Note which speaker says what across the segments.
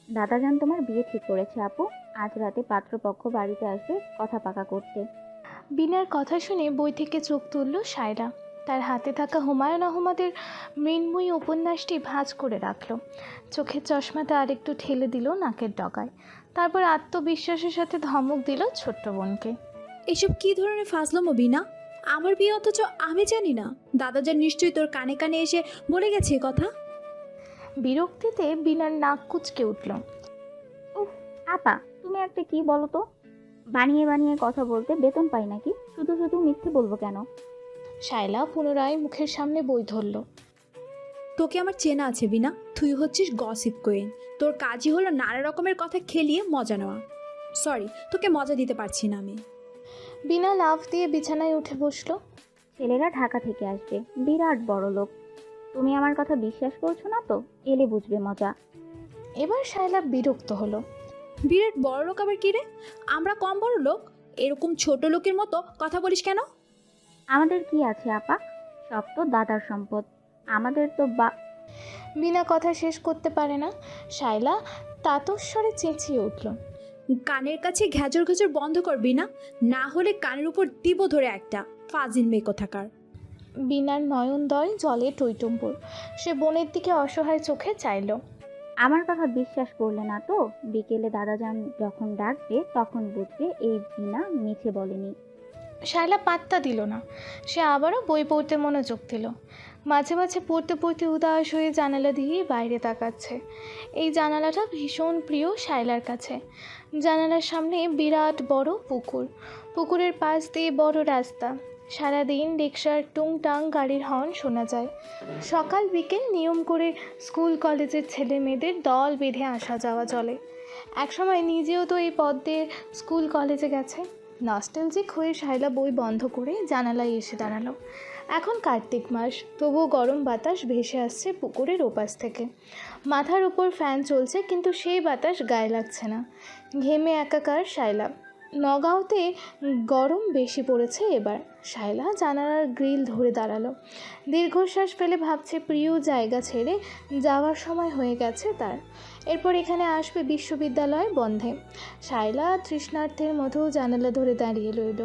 Speaker 1: দাদাজান তোমার বিয়ে ঠিক করেছে আপু। আজ রাতে পাত্রপক্ষ বাড়িতে আসবে কথা পাকা করতে।
Speaker 2: বিনার কথা শুনে বই থেকে চোখ তুলল সায়রা। তার হাতে থাকা হুমায়ুন আহমদের মৃন্ময়ী উপন্যাসটি ভাঁজ করে রাখল। চোখের চশমাটা আরেকটু ঠেলে দিল নাকের ডগায়। তারপর আত্মবিশ্বাসের সাথে ধমক দিল ছোট্ট বোনকে।
Speaker 3: এসব কি ধরনের ফাজলামো বিনা? আমার বিয়ে অথচ আমি জানি না? দাদাজান নিশ্চয়ই তোর কানে কানে এসে বলে গেছে এ কথা।
Speaker 2: বিরক্তিতে বিনার নাক কুঁচকে উঠল।
Speaker 1: উফ, আপা তুমি একটা কি বলো তো? বানিয়ে বানিয়ে কথা বলতে বেতন পাই নাকি? শুধু শুধু মিথ্যে বলবো কেন?
Speaker 2: শায়লা পুনরায় মুখের সামনে বই ধরল।
Speaker 3: তোকে আমার চেনা আছে বিনা, তুই হচ্ছিস গসিপ কুইন। তোর কাজই হলো নানা রকমের কথা খেলিয়ে মজা নেওয়া। সরি, তোকে মজা দিতে পারছি না আমি।
Speaker 2: বিনা লাফ দিয়ে বিছানায় উঠে বসলো।
Speaker 1: ছেলেরা ঢাকা থেকে আসবে, বিরাট বড় লোক। তুমি আমার কথা বিশ্বাস করছো না তো? এলে বুঝবে মজা।
Speaker 2: এবার শায়লা বিরক্ত হলো।
Speaker 3: বিরাট বড় লোক আবার কি রে? আমরা কম বড় লোক? এরকম ছোট লোকের মতো কথা বলিস কেন?
Speaker 1: আমাদের কি আছে আপা? সব তো দাদার সম্পদ। আমাদের তো
Speaker 2: বিনা কথা শেষ করতে পারে না। শায়লা তাতস্বরে চেঁচিয়ে উঠল।
Speaker 3: কানের কাছে ঘ্যাজর ঘ্যাজর বন্ধ করবি না, না হলে কানের উপর দিব ধরে একটা। ফাজিল মেয়ে কোথাকার।
Speaker 2: বিনার নয়নদয় জলে টইটুম্বুর। সে বোনের দিকে অসহায় চোখে চাইল।
Speaker 1: আমার কথা বিশ্বাস করলে না তো? বিকেলে দাদাজান যখন ডাকবে তখন বুঝবে এই বিনা মিছে বলেনি।
Speaker 2: শায়লা পাত্তা দিল না। সে আবারও বই পড়তে মনোযোগ দিল। মাঝে মাঝে পড়তে পড়তে উদাস হয়ে জানালা দিয়ে বাইরে তাকাচ্ছে। এই জানালাটা ভীষণ প্রিয় শায়লার কাছে। জানালার সামনে বিরাট বড় পুকুর। পুকুরের পাশ দিয়ে বড় রাস্তা। সারাদিন রিকশার টুংটাং গাড়ির হর্ন শোনা যায়। সকাল বিকেল নিয়ম করে স্কুল কলেজের ছেলে মেয়েদের দল বেঁধে আসা যাওয়া চলে। একসময় নিজেও তো এই পথ দিয়ে স্কুল কলেজে গেছে। নস্টালজিক হয়ে শায়লা বই বন্ধ করে জানালায় এসে দাঁড়ালো। এখন কার্তিক মাস, তবুও গরম বাতাস ভেসে আসছে পুকুরের ওপাশ থেকে। মাথার উপর ফ্যান চলছে, কিন্তু সেই বাতাস গায়ে লাগছে না। ঘেমে একাকার শায়লা। নগাঁওতে গরম বেশি পড়েছে এবার। শায়লা জানালার গ্রিল ধরে দাঁড়ালো। দীর্ঘশ্বাস ফেলে ভাবছে প্রিয় জায়গা ছেড়ে যাওয়ার সময় হয়ে গেছে তার। এরপর এখানে আসবে বিশ্ববিদ্যালয় বন্ধে। শায়লা তৃষ্ণার্থের মতো জানালা ধরে দাঁড়িয়ে রইল।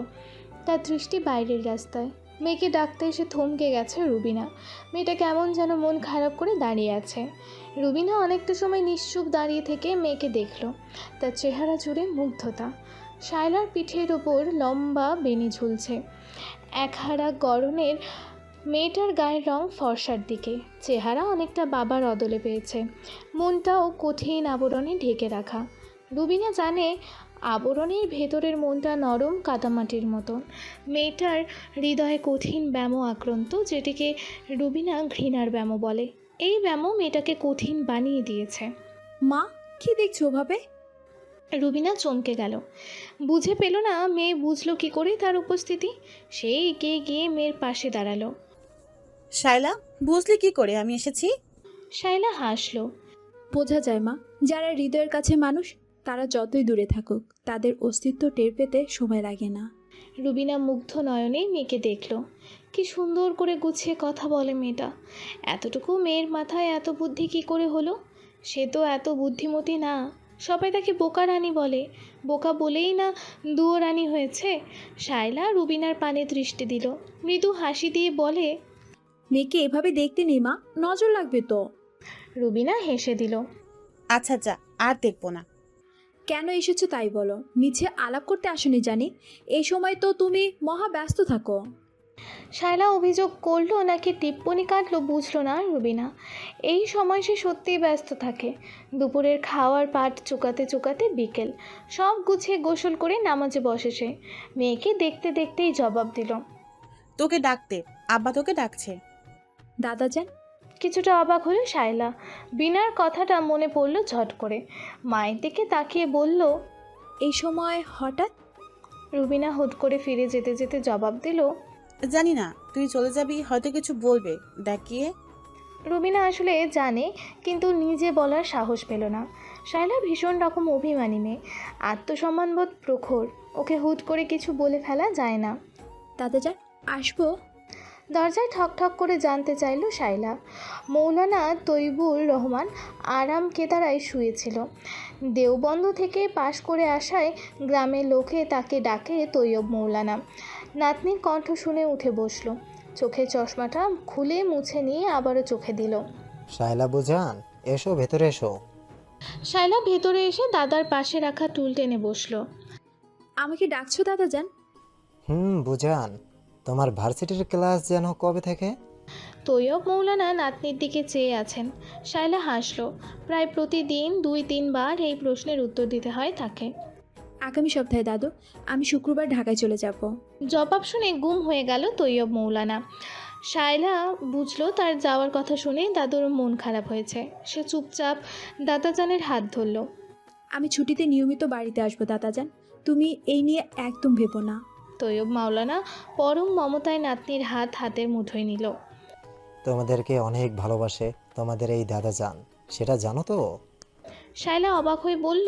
Speaker 2: তার দৃষ্টি বাইরের রাস্তায়। মেয়েকে ডাকতে এসে থমকে গেছে রুবিনা। মেয়েটা কেমন যেন মন খারাপ করে দাঁড়িয়ে আছে। রুবিনা অনেকটা সময় নিশ্চুপ দাঁড়িয়ে থেকে মেয়েকে দেখল। তার চেহারা জুড়ে মুগ্ধতা। শায়লার পিঠের ওপর লম্বা বেনি ঝুলছে। একহারা গরনের মেয়েটার গায়ের রং ফর্সার দিকে। চেহারা অনেকটা বাবার অদলে পেয়েছে। মনটাও কঠিন আবরণে ঢেকে রাখা। রুবিনা জানে আবরণের ভেতরের মনটা নরম কাদামাটির মতো। মেয়েটার হৃদয়ে কঠিন ব্যামো আক্রান্ত, যেটিকে রুবিনা ঘৃণার ব্যামো বলে। এই ব্যামো মেয়েটাকে কঠিন বানিয়ে দিয়েছে।
Speaker 3: মা, কি দেখছো ওভাবে?
Speaker 2: রুবিনা চমকে গেল। বুঝে পেল না মেয়ে বুঝলো কি করে তার উপস্থিতি। সে এগিয়ে গিয়ে মেয়ের পাশে দাঁড়ালো।
Speaker 4: শায়লা, বুঝলি কি করে আমি এসেছি?
Speaker 2: শায়লা হাসলো।
Speaker 3: বোঝা যায় মা, যারা হৃদয়ের কাছে মানুষ তারা যতই দূরে থাকুক তাদের অস্তিত্ব টের পেতে সময় লাগে না।
Speaker 2: রুবিনা মুগ্ধ নয়নে মেয়েকে দেখল। কি সুন্দর করে গুছিয়ে কথা বলে মেয়েটা। এতটুকু মেয়ের মাথায় এত বুদ্ধি কি করে হলো? সে তো এত বুদ্ধিমতী না। সবাই তাকে বোকা রানী বলে। বোকা বলেই না দুয়ো রানী হয়েছে। শায়লা রুবিনার পানে দৃষ্টি দিল। মৃদু হাসি দিয়ে বলে,
Speaker 3: মেয়েকে এভাবে দেখতে নেই মা, নজর লাগবে তো।
Speaker 2: রুবিনা হেসে দিল।
Speaker 4: আচ্ছা যা, আর দেখবো না।
Speaker 3: কেন এসেছো তাই বলো, মিছে আলাপ করতে আসনি জানি। এই সময় তো তুমি মহা ব্যস্ত থাকো।
Speaker 2: শায়লা অভিযোগ করলো নাকি টিপ্পনি কাটলো বুঝলো না রুবিনা। এই সময় সে সত্যিই ব্যস্ত থাকে। দুপুরের খাওয়ার পাট চুকাতে চুকাতে বিকেল। সব গুছিয়ে গোসল করে নামাজে বসে সে। মেয়েকে দেখতে দেখতেই জবাব দিল,
Speaker 4: তোকে ডাকতে, আব্বা তোকে ডাকছে।
Speaker 3: দাদাজান।
Speaker 2: কিছুটা অবাক হলো শায়লা। বিনার কথাটা মনে পড়ল ঝট করে। মায়ের দিকে তাকিয়ে বলল,
Speaker 3: এই সময় হঠাৎ?
Speaker 2: রুবিনা হুট করে ফিরে যেতে যেতে জবাব দিল,
Speaker 4: জানি না, তুই চলে যাবি, হয়তো কিছু বলবে, দেখিয়ে।
Speaker 2: রুবিনা আসলে জানে, কিন্তু নিজে বলার সাহস পেল না। শায়লা ভীষণ রকম অভিমানী মেয়ে, আত্মসম্মানবোধ প্রখর। ওকে হুট করে কিছু বলে ফেলা যায় না।
Speaker 3: দাদাজান, আসবো?
Speaker 2: দরজায় ঠক ঠক করে জানতে চাইল শাইলা। মৌলানা তৈবুর রহমান আরাম কেদারায় শুয়েছিল। দেওবন্দ থেকে পাশ করে আসায় গ্রামের লোকে তাকে ডাকে তৈয়ব মৌলানা। নাতনির কণ্ঠ শুনে উঠে বসল। চোখের চশমাটা খুলে মুছে নিয়ে আবারও চোখে দিল।
Speaker 5: শায়লা বুঝান, এসো ভেতরে এসো।
Speaker 2: শাইলা ভেতরে এসে দাদার পাশে রাখা টুল টেনে বসলো।
Speaker 3: আমাকে ডাকছো দাদাজান?
Speaker 5: বুঝান, তোমার ভার্সিটির ক্লাস যেন কবে থেকে?
Speaker 2: তৈয়ব মৌলানা নাতনির দিকে চেয়ে আছেন। শাইলা হাসলো। প্রায় প্রতিদিন 2-3 বার এই প্রশ্নের উত্তর দিতে হয় তাকে।
Speaker 3: আগামী সপ্তাহে দাদু, আমি শুক্রবার ঢাকায় চলে যাব।
Speaker 2: জবাব শুনে গুম হয়ে গেল তৈয়ব মৌলানা। শায়লা বুঝলো তার যাওয়ার কথা শুনে দাদুর মন খারাপ হয়েছে। সে চুপচাপ দাদাজানের হাত ধরল।
Speaker 3: আমি ছুটিতে নিয়মিত বাড়িতে আসবো দাদাজান, তুমি এই নিয়ে একদম ভেবো না।
Speaker 2: তৈয়ব মাওলানা পরম মমতায় নাতনির হাত হাতের মুঠোয় নিল।
Speaker 5: তোমাদেরকে অনেক ভালোবাসে তোমাদের এই দাদা যান, সেটা জানো তো?
Speaker 2: শায়লা অবাক হয়ে বলল,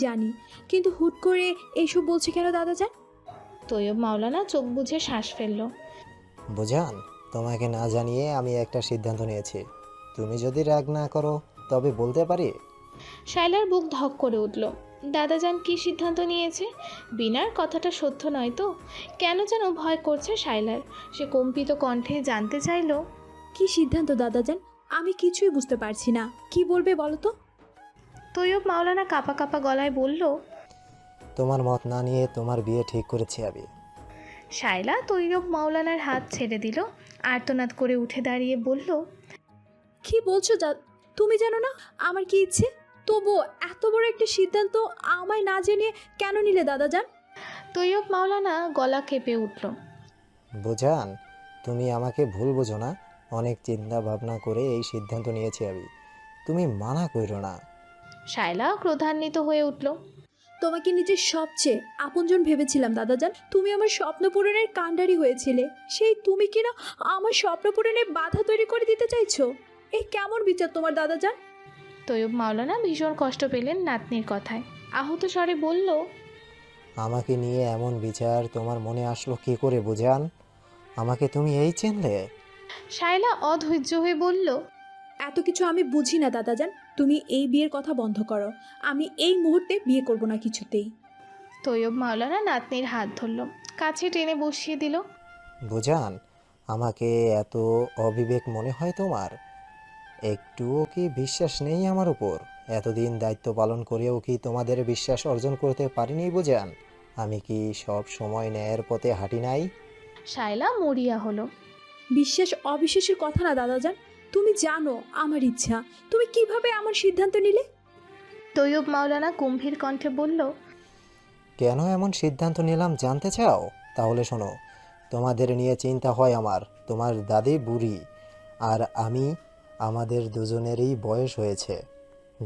Speaker 3: জানি, কিন্তু হুট করে এইসব বলছে কেন দাদাজান?
Speaker 2: তৈয়ব মাওলানা চোখ বুজে শ্বাস ফেলল।
Speaker 5: বুঝান, তোমাকে না জানিয়ে আমি একটা সিদ্ধান্ত নিয়েছি। তুমি যদি রাগ না করো তবে বলতে পারি?
Speaker 2: শায়লার বুক ধক করে উঠল। দাদাজান কি সিদ্ধান্ত নিয়েছে? বিনার কথাটা সত্য নয় তো? কেন যেন ভয় করছে শায়লার। সে কম্পিত কণ্ঠে জানতে চাইল,
Speaker 3: কি সিদ্ধান্ত দাদাজান? আমি কিছুই বুঝতে পারছি না, কি বলবে বলো তো?
Speaker 2: তৈয়ব মাওলানা কাঁপা কাঁপা গলায় বলল,
Speaker 5: তোমার মত না নিয়ে তোমার বিয়ে ঠিক করেছি আমি।
Speaker 2: শায়লা তৈয়ব মাওলানার হাত ছেড়ে দিল। আর্তনাদ করে উঠে দাঁড়িয়ে বলল,
Speaker 3: কি বলছো তুমি জানো না আমার কি ইচ্ছে? তবুও এত বড় একটা সিদ্ধান্ত আমায় না জানিয়ে কেন নিলে দাদাজান?
Speaker 2: তৈয়ব মাওলানা গলা কেঁপে উঠল।
Speaker 5: বুঝান, তুমি আমাকে ভুল বোঝো না। অনেক চিন্তা ভাবনা করে এই সিদ্ধান্ত নিয়েছি আমি, তুমি মানা করো না।
Speaker 2: শায়লা ক্রোধান্বিত হয়ে উঠল।
Speaker 3: তোমাকে নিজের সবচেয়ে আপনজন ভেবেছিলাম দাদাজান, তুমি আমার স্বপ্ন পূরণের কাণ্ডারি হয়েছিলে। সেই তুমি কিনা আমার স্বপ্ন পূরণে বাধা তৈরি করে দিতে চাইছো? এই কেমন বিচার তোমার দাদাজান?
Speaker 2: তৈয়ব মাওলানা ভীষণ কষ্ট পেলেন নাতনির কথায়। আহত স্বরে বলল,
Speaker 5: আমাকে নিয়ে এমন বিচার তোমার মনে আসলো কি করে বুঝান? আমাকে তুমি এই চিনলে?
Speaker 2: শায়লা অধৈর্য হয়ে বলল,
Speaker 3: এত কিছু আমি বুঝি না দাদাজান, তুমি এই বিয়ের কথা বন্ধ করো। আমি এই মুহূর্তে বিয়ে করব না কিছুতেই।
Speaker 2: তৈয়ব মাওলানা নাতনির হাত ধরল, কাছে টেনে বসিয়ে দিল।
Speaker 5: বুঝান, আমাকে এত অবিবেক মনে হয় তোমার? একটুও কি বিশ্বাস নেই আমার উপর? এতদিন দায়িত্ব পালন করেও কি তোমাদের বিশ্বাস অর্জন করতে পারিনি বুঝান? আমি কি সব সময় ন্যায়ের পথে হাঁটি নাই?
Speaker 2: শায়লা মরিয়া হলো।
Speaker 3: বিশ্বাস অবিশ্বাসের কথা না দাদাজান, তুমি জানো আমার ইচ্ছা, তুমি কিভাবে আমার সিদ্ধান্ত নিলে?
Speaker 2: তৈয়ব মাওলানা গম্ভীর কণ্ঠে বলল,
Speaker 5: কেন এমন সিদ্ধান্ত নিলাম জানতে চাও? তাহলে শোনো, তোমাদের নিয়ে চিন্তা হয় আমার। তোমার দাদি বুড়ি আর আমি, আমাদের দুজনেরই বয়স হয়েছে,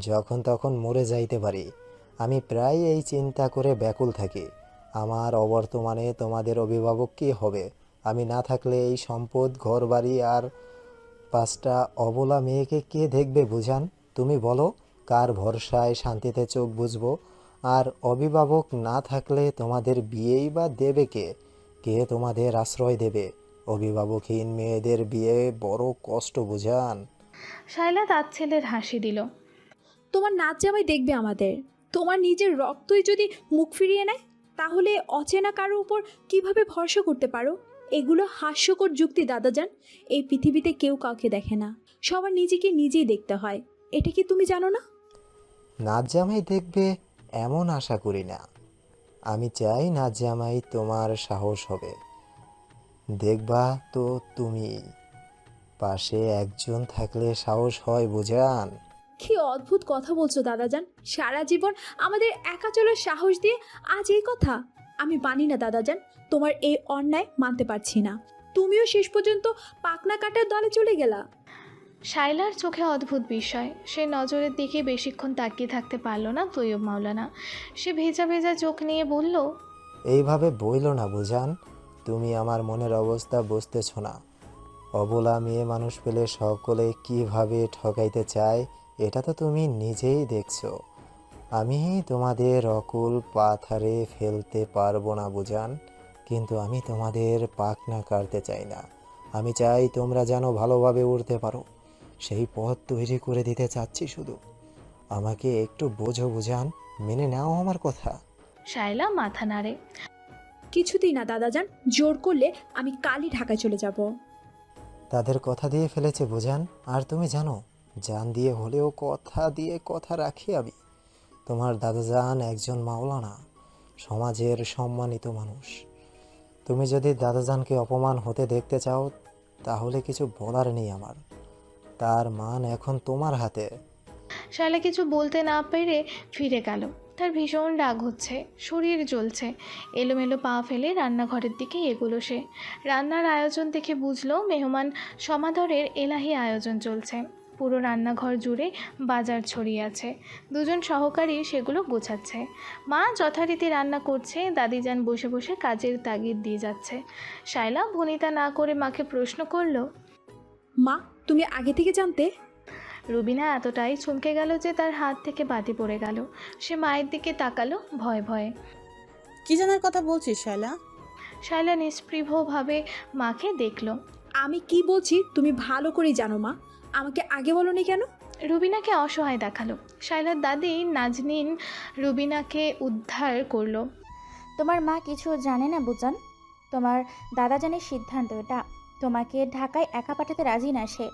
Speaker 5: যখন তখন মরে যাইতে পারি। আমি প্রায় এই চিন্তা করে ব্যাকুল থাকি। আমার অবর্তমানে তোমাদের অভিভাবক কী হবে? আমি না থাকলে এই সম্পদ, ঘর বাড়ি আর 5টা অবলা মেয়েকে কে দেখবে বুঝান? তুমি বলো, কার ভরসায় শান্তিতে চোখ বুঝবো? আর অভিভাবক না থাকলে তোমাদের বিয়েই বা দেবে কে? কে তোমাদের আশ্রয় দেবে? অভিভাবকহীন মেয়েদের বিয়ে বড় কষ্ট বুঝান।
Speaker 2: শায়লা তার ছেলের হাসি দিল।
Speaker 3: তোমার নাচ জামাই দেখবে আমাদের। তোমার নিজের রক্তই যদি মুখ ফিরিয়ে নেয়, তাহলে অচেনা কারোর উপর কিভাবে ভরসা করতে পারো? এগুলো হাস্যকর যুক্তি দাদাজান। এই পৃথিবীতে কেউ কাউকে দেখে না, সবার নিজেকে নিজেই দেখতে হয়। এটা কি তুমি জানো না?
Speaker 5: নাচ জামাই দেখবে এমন আশা করি না। আমি চাই নাচ জামাই তোমার সাহস হবে। দেখবা তো তুমি, পাশে একজন থাকলে সাহস হয় বুঝান।
Speaker 3: কি অদ্ভুত কথা বলছো দাদাজান। সারা জীবন আমাদের একা চলার সাহস দিয়ে আজ এই কথা? আমি মানি না দাদাজান, তোমার এই অন্যায় মানতে পারছি না। তুমিও শেষ পর্যন্ত পাকনা কাটার দলে চলে গেলা।
Speaker 2: শায়লার চোখে অদ্ভুত বিস্ময়। সে নজরের দিকে বেশিক্ষণ তাকিয়ে থাকতে পারল না তৈয়ব মাওলানা। সে ভেজা ভেজা চোখ নিয়ে বলল,
Speaker 5: এইভাবে বইল না বুঝান, তুমি আমার মনের অবস্থা বুঝতেছ না। অবলা মেয়ে মানুষ পেলে সকলে কিভাবে ঠকাইতে চায়, এটা তো তুমি নিজেই দেখছো। আমি তোমাদের অকুল পাথারে ফেলতে পারবো না বুঝান, কিন্তু আমি তোমাদের পাখনা কাটতে চাই না। আমি চাই তোমরা যেন ভালোভাবে উড়তে পারো, সেই পথ তৈরি করে দিতে চাচ্ছি শুধু। আমাকে একটু বুঝান, মেনে নাও আমার কথা।
Speaker 2: শায়লা মাথা নাড়ে।
Speaker 3: কিছুতেই না দাদাজান, জোর করলে আমি কালই ঢাকায় চলে যাব।
Speaker 5: তাদের কথা দিয়ে ফেলেছে বুঝান, আর তুমি জানো জান দিয়ে হলেও কথা দিয়ে কথা রাখি আমি। তোমার দাদাজান একজন মাওলানা, সমাজের সম্মানিত মানুষ। তুমি যদি দাদাজানকে অপমান হতে দেখতে চাও তাহলে কিছু বলার নেই আমার। তার মান এখন তোমার হাতে।
Speaker 2: শায়লা কিছু বলতে না পেরে ফিরে গেল। তার ভীষণ রাগ হচ্ছে, শরীর জ্বলছে। এলোমেলো পা ফেলে রান্নাঘরের দিকে এগোলো সে। রান্নার আয়োজন দেখে বুঝলো মেহমান সমাদরের এলাহি আয়োজন চলছে। পুরো রান্নাঘর জুড়ে বাজার ছড়িয়ে আছে। দুজন সহকারী সেগুলো গোছাচ্ছে। মা যথারীতি রান্না করছে, দাদিজান বসে বসে কাজের তাগিদ দিয়ে যাচ্ছে। শায়লা ভনিতা না করে মাকে প্রশ্ন করলো,
Speaker 3: মা, তুমি আগে থেকে জানতে?
Speaker 2: রুবিনা এতটাই চমকে গেল যে তার হাত থেকে বাতি পড়ে গেল। সে মায়ের দিকে তাকালো ভয়ে ভয়ে।
Speaker 4: কি জানার কথা বলছিস শায়লা?
Speaker 2: শায়লা নিস্পৃহভাবে মাকে দেখলো।
Speaker 3: আমি কি বলছি তুমি ভালো করেই জানো মা, আমাকে আগে বলোনি কেন?
Speaker 2: রুবিনাকে অসহায় দেখালো। শায়লার দাদি নাজনীন রুবিনাকে উদ্ধার করলো।
Speaker 1: তোমার মা কিছু জানে না বুজান। তোমার দাদাজানের সিদ্ধান্ত এটা। তোমাকে ঢাকায় একা পাঠাতে রাজি না সে।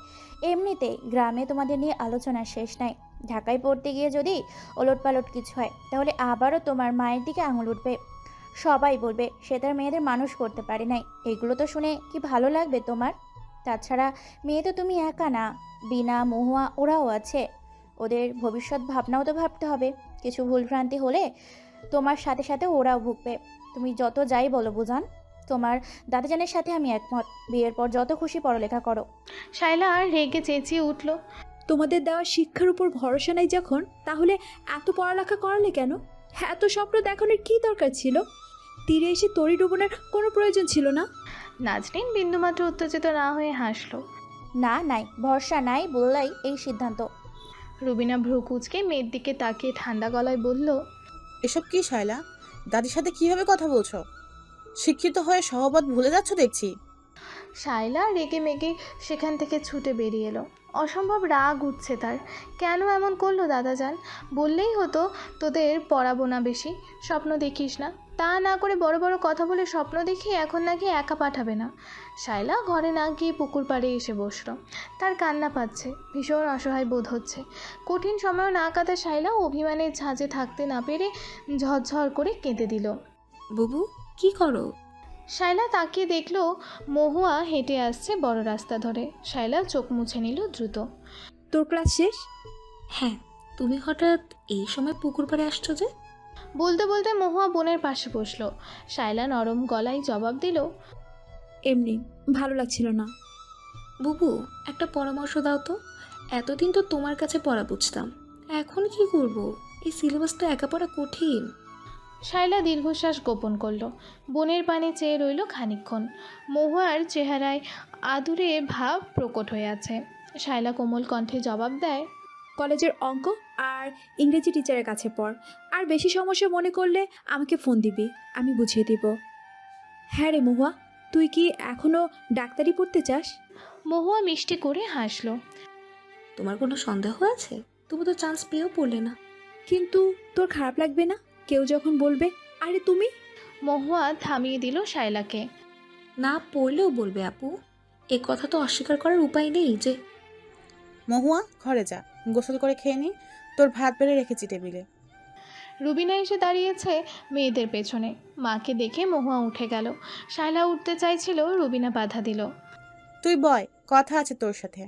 Speaker 1: এমনিতেই গ্রামে তোমাদের নিয়ে আলোচনা শেষ নাই। ঢাকায় পড়তে গিয়ে যদি ওলটপালট কিছু হয় তাহলে আবারও তোমার মায়ের দিকে আঙুল উঠবে। সবাই বলবে সে তার মেয়েদের মানুষ করতে পারে নাই। এগুলো তো শুনে কি ভালো লাগবে তোমার? তাছাড়া মেয়ে তো তুমি একা না, বিনা মহুয়া ওরাও আছে। ওদের ভবিষ্যৎ ভাবনাও তো ভাবতে হবে। কিছু ভুলভ্রান্তি হলে তোমার সাথে সাথে ওরাও ভুগবে। তুমি যত যাই বলো বুজান, তোমার দাদাজানের সাথে আমি একমত। বিয়ের পর যত খুশি পড়ালেখা করো।
Speaker 2: শায়লা আর রেগে চেঁচিয়ে উঠল।
Speaker 3: তোমাদের দেওয়া শিক্ষার উপর ভরসা নাই যখন, তাহলে এত পড়ালেখা করালে কেন? এত স্বপ্ন দেখানোর কি দরকার ছিল? তীরে এসে তরি ডুবানোর কোনো প্রয়োজন ছিল না।
Speaker 2: নাজনীন বিন্দুমাত্র উত্তেজিত না হয়ে হাসলো।
Speaker 1: না, নাই ভরসা নাই বললাই এই সিদ্ধান্ত।
Speaker 2: রুবিনা ভ্রু কুঁচকে মেয়ের দিকে তাকিয়ে ঠান্ডা গলায় বলল,
Speaker 4: এসব কি শায়লা? দাদির সাথে কিভাবে কথা বলছো? শিক্ষিত হয়ে সহবত ভুলে যাচ্ছ দেখছি।
Speaker 2: শায়লা রেগে মেগে সেখান থেকে ছুটে বেরিয়ে এলো। অসম্ভব রাগ উঠছে তার। কেন এমন করলো দাদাজান? বললেই হতো তোদের পড়াবো না বেশি, স্বপ্ন দেখিস না। তা না করে বড় বড় কথা বলে স্বপ্ন দেখি এখন নাকি একা পাঠাবে না। শায়লা ঘরে না গিয়ে পুকুর পাড়ে এসে বসলো। তার কান্না পাচ্ছে, ভীষণ অসহায় বোধ হচ্ছে। কঠিন সময় না কাটা শায়লা অভিমানের ঝাঁজে থাকতে না পেরে ঝরঝর করে কেঁদে দিল।
Speaker 6: বুবু, কি করো?
Speaker 2: শায়লা তাকিয়ে দেখলো মহুয়া হেঁটে আসছে বড় রাস্তা ধরে। শায়লা চোখ মুছে নিল দ্রুত।
Speaker 3: তোর ক্লাস শেষ?
Speaker 6: হ্যাঁ, তুমি হঠাৎ এই সময় পুকুর পাড়ে আসছো যে?
Speaker 2: বলতে বলতে মহুয়া বোনের পাশে বসলো। শায়লা নরম গলায় জবাব দিল,
Speaker 3: এমনি, ভালো লাগছিল না।
Speaker 6: বুবু, একটা পরামর্শ দাও তো। এতদিন তো তোমার কাছে পড়া বুঝতাম, এখন কি করব? এই সিলেবাস তো একা পড়া কঠিন।
Speaker 2: শায়লা দীর্ঘশ্বাস গোপন করলো। বোনের পানে চেয়ে রইল খানিকক্ষণ। মহুয়ার চেহারায় আদুরে ভাব প্রকট হয়ে আছে। শায়লা কোমল কণ্ঠে জবাব দেয়,
Speaker 3: কলেজের অঙ্ক আর ইংরেজি টিচারের কাছে পড়। আর বেশি সমস্যা মনে করলে আমাকে ফোন দিবি, আমি বুঝিয়ে দিব। হ্যাঁ রে মহুয়া, তুই কি এখনও ডাক্তারি পড়তে চাস?
Speaker 2: মহুয়া মিষ্টি করে হাসলো।
Speaker 6: তোমার কোনো সন্দেহ আছে? তুমি তো চান্স পেয়েও পড়লে না।
Speaker 3: কিন্তু তোর খারাপ লাগবে না কেউ যখন বলবে আরে তুমি?
Speaker 2: মহুয়া থামিয়ে দিল শায়লাকে।
Speaker 6: না পড়লেও বলবে আপু, এ কথা তো অস্বীকার করার উপায় নেই যে।
Speaker 4: মহুয়া, ঘরে যা, গোসল করে খেয়ে নি। তোর ভাত বেড়ে রেখেছি টেবিলে।
Speaker 2: রুবিনা এসে দাঁড়িয়েছে মেয়েদের পেছনে। মাকে দেখে মহুয়া উঠে গেল। শায়লা উঠতে চাইছিল, রুবিনা বাধা দিল।
Speaker 4: তুই বয়, কথা আছে তোর সাথে।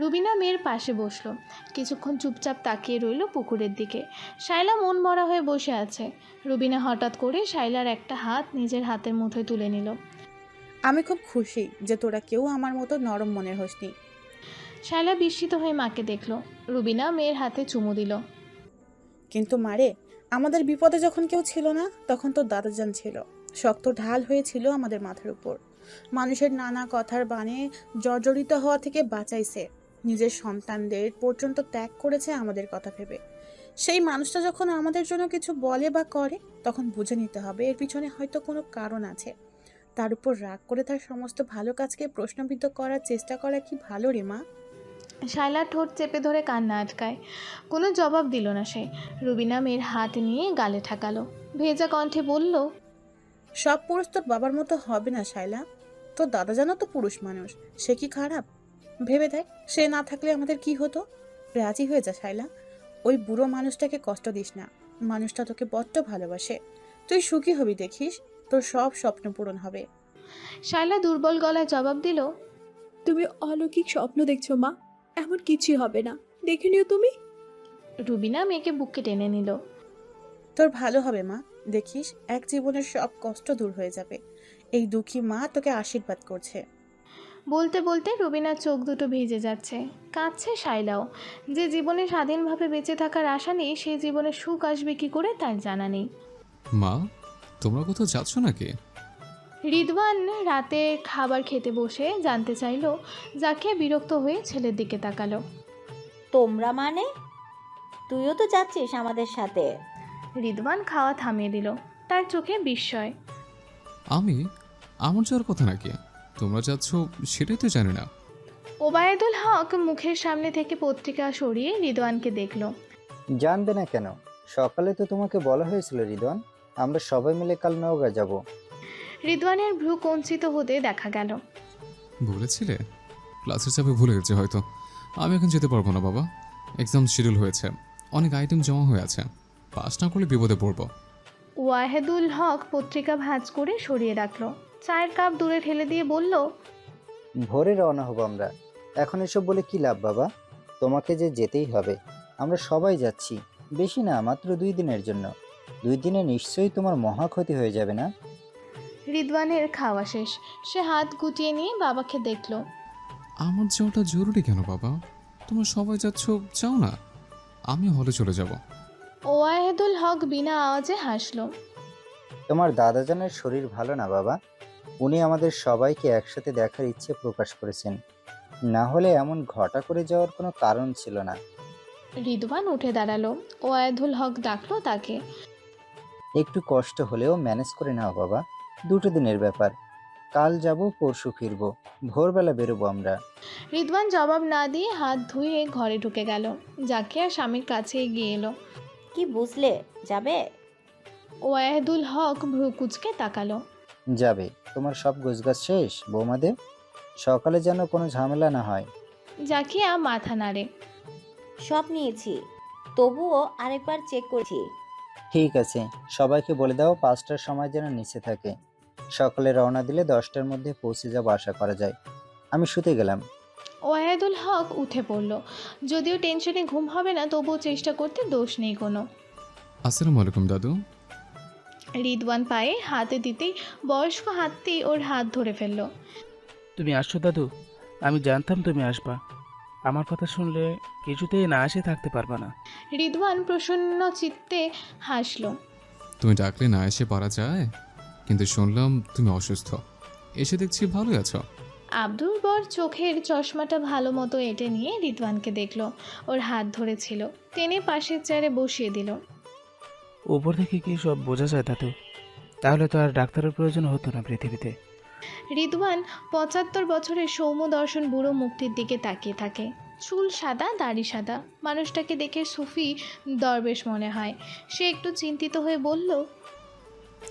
Speaker 2: রুবিনা মেয়ের পাশে বসলো। কিছুক্ষণ চুপচাপ তাকিয়ে রইল পুকুরের দিকে। শায়লা মন মরা হয়ে বসে আছে। রুবিনা হঠাৎ করে শায়লার একটা হাত নিজের হাতের মুঠোয় তুলে নিল।
Speaker 4: আমি খুব খুশি যে তোরা কেউ আমার মতো নরম মনের হসনি।
Speaker 2: শায়লা বিস্মিত হয়ে মাকে দেখলো। রুবিনা মেয়ের হাতে চুমু দিল।
Speaker 4: কিন্তু মারে, আমাদের বিপদে যখন কেউ ছিল না তখন তো দাদাজান ছিল। শক্ত ঢাল হয়েছিল আমাদের মাথার উপর। মানুষের নানা কথার বাণে জর্জরিত হওয়া থেকে বাঁচাইছে। নিজের সন্তানদের পর্যন্ত ত্যাগ করেছে আমাদের কথা ভেবে। সেই মানুষটা যখন আমাদের জন্য কিছু বলে বা করে, তখন বুঝে নিতে হবে এর পিছনে হয়তো কোনো কারণ আছে। তার উপর রাগ করে তার সমস্ত ভালো কাজকে প্রশ্নবিদ্ধ করার চেষ্টা করা কি ভালো রে মা?
Speaker 2: শায়লা ঠোঁট চেপে ধরে কান্না আটকায়। কোনো জবাব দিল না সে। রুবিনা মেয়ের হাত নিয়ে গালে ঠেকালো, ভেজা কণ্ঠে বলল,
Speaker 4: সব পুরুষ তোর বাবার মতো হবে না শায়লা। তোর দাদা জানো তো পুরুষ মানুষ, সে কি খারাপ? ভেবে দেখ, সে না থাকলে আমাদের কি হতো। রাজি হয়ে যা শায়লা, ওই বুড়ো মানুষটাকে কষ্ট দিস না। মানুষটা তোকে বড্ড ভালোবাসে। তুই সুখী হবি দেখিস, তোর সব স্বপ্ন পূরণ হবে।
Speaker 2: শায়লা দুর্বল গলায় জবাব দিল,
Speaker 3: তুমি অলৌকিক স্বপ্ন দেখছো মা, এমন কিছুই হবে না, দেখে নিও তুমি।
Speaker 2: রুবিনা মেয়েকে বুকে টেনে নিল।
Speaker 4: তোর ভালো হবে মা, দেখিস এক জীবনের সব কষ্ট দূর হয়ে যাবে। এই দুঃখী মা তোকে আশীর্বাদ করছে।
Speaker 2: বলতে বলতে রুবিনার চোখ দুটো ভিজে যাচ্ছে। কাঁদছে শায়লাও। যে জীবনে স্বাধীনভাবে বেঁচে থাকার আশা নেই, সে জীবনে সুখ আসবে কি করে তার জানা নেই।
Speaker 7: মা, তোমরা কোথাও যাচ্ছ নাকি?
Speaker 2: রিদওয়ান রাতে খাবার খেতে বসে জানতে চাইলো। জাকিয়া বিরক্ত হয়ে ছেলের দিকে তাকালো।
Speaker 8: তোমরা মানে? তুইও তো যাচ্ছিস আমাদের সাথে?
Speaker 2: রিদওয়ান খাওয়া থামিয়ে দিল, তার চোখে বিস্ময়।
Speaker 7: আমার যাওয়ার কথা নাকি? তোমরা যাচ্ছ সেটাই তো জানি না।
Speaker 2: ওবায়দুল হক মুখের সামনে থেকে পত্রিকা সরিয়ে রিদওয়ানকে দেখলো।
Speaker 9: জানবে না কেন? সকালে তো তোমাকে বলা হয়েছিল রিদওয়ান, আমরা সবাই মিলে কাল নওগাঁ যাব।
Speaker 2: রিদওয়ানের ভ্রু কঞ্চিত হতে দেখা গেল।
Speaker 7: বলেছিলে? ক্লাসের চাপে ভুলে গেছে হয়তো। আমি এখন যেতে পারবো না বাবা, এক্সাম শিডিউল হয়েছে, অনেক আইটেম জমা হয়ে আছে, পাস না করলে বিপদে পড়বো।
Speaker 2: ওয়াহেদুল হক পত্রিকা ভাঁজ করে সরিয়ে রাখলো। চায়ের কাপ দূরে ঠেলে দিয়ে বলল,
Speaker 9: ভোরে রওনা হব আমরা। এখন এসব বলে কি লাভ বাবা? তোমাকে যে যেতেই হবে। আমরা সবাই যাচ্ছি, বেশি না, মাত্র 2 দিনের জন্য। 2 দিনে নিশ্চয়ই তোমার মহা ক্ষতি হয়ে যাবে না?
Speaker 2: রিদওয়ানের খাওয়া শেষ। সে হাত গুটিয়ে নিয়ে বাবাকে দেখলো।
Speaker 7: আমার যাওয়াটা জরুরি কেন বাবা? তোমরা সবাই যাচ্ছ, যাও না, আমি হলে চলে যাব।
Speaker 2: ওয়াহেদুল হক বিনা আওয়াজে হাসলো।
Speaker 9: তোমার দাদাজানের শরীর ভালো না বাবা, উনি আমাদের সবাইকে একসাথে দেখার ইচ্ছে প্রকাশ করেছেন, না হলে এমন ঘটা করে যাওয়ার কোনো কারণ ছিল না।
Speaker 2: রিদওয়ান উঠে দাঁড়ালো। ওয়াহেদুল হক ডাকলো তাকে।
Speaker 9: একটু কষ্ট হলেও ম্যানেজ করে নাও বাবা, 2 দিনের ব্যাপার। কাল যাব, পরশু ফিরবো, ভোরবেলা বেরোবো আমরা।
Speaker 2: রিদওয়ান জবাব না দিয়ে হাত ধুয়ে ঘরে ঢুকে গেল। জাকিয়া স্বামীর কাছে এগিয়ে এলো।
Speaker 8: কি বুঝলে, যাবে?
Speaker 2: ওয়াহেদুল হক ভ্রু কুচকে তাকালো।
Speaker 9: যাবে? তোমার সব গোছগাছ শেষ বৌমাদের? সকালে যেন কোনো ঝামেলা না হয়।
Speaker 2: জাকিয়া মাথা নাড়ে।
Speaker 8: সব নিয়েছি, তবুও আরেকবার চেক করছি।
Speaker 9: ঠিক আছে, সবাইকে বলে দাও 5টার সময় যেন নিচে থাকে। সকালে রওনা দিলে 10টার মধ্যে পৌঁছে যাবো আশা করা যায়। আমি শুতে গেলাম।
Speaker 2: ওয়াহেদুল হক উঠে পড়ল। যদিও টেনশনে ঘুম হবে না, তবুও চেষ্টা করতে দোষ নেই কোনো।
Speaker 7: আসসালামু আলাইকুম দাদু।
Speaker 2: রিদওয়ান পায়ে হাতে দিতেই বয়স্ক হাতটি ওর হাত ধরে ফেলল।
Speaker 10: তুমি আসছো দাদু? আমি জানতাম তুমি আসবা। আমার কথা শুনলে কিছুতেই না এসে থাকতে পারবা না।
Speaker 2: রিদওয়ান প্রসন্ন চিত্তে হাসল।
Speaker 7: তুমি ডাকলে না এসে পারা যায়, কিন্তু শুনলাম তুমি অসুস্থ, এসে দেখছি ভালোই আছো।
Speaker 2: আব্দুল বর চোখের চশমাটা ভালো মতো এঁটে নিয়ে রিদওয়ানকে দেখলো। ওর হাত ধরেছিল, টেনে পাশের চেয়ারে বসিয়ে দিল।
Speaker 10: উপর থেকে কি সব বোঝা যায় দাদু? তাহলে তো আর ডাক্তারের প্রয়োজন হতো না পৃথিবীতে।
Speaker 2: রিদওয়ান 75 বছরের সৌম্যদর্শন বুড়ো মুখটির দিকে তাকিয়ে থাকে। চুল সাদা, দাড়ি সাদা। মানুষটাকে দেখে সুফি দরবেশ মনে হয়। সে একটু চিন্তিত হয়ে বলল,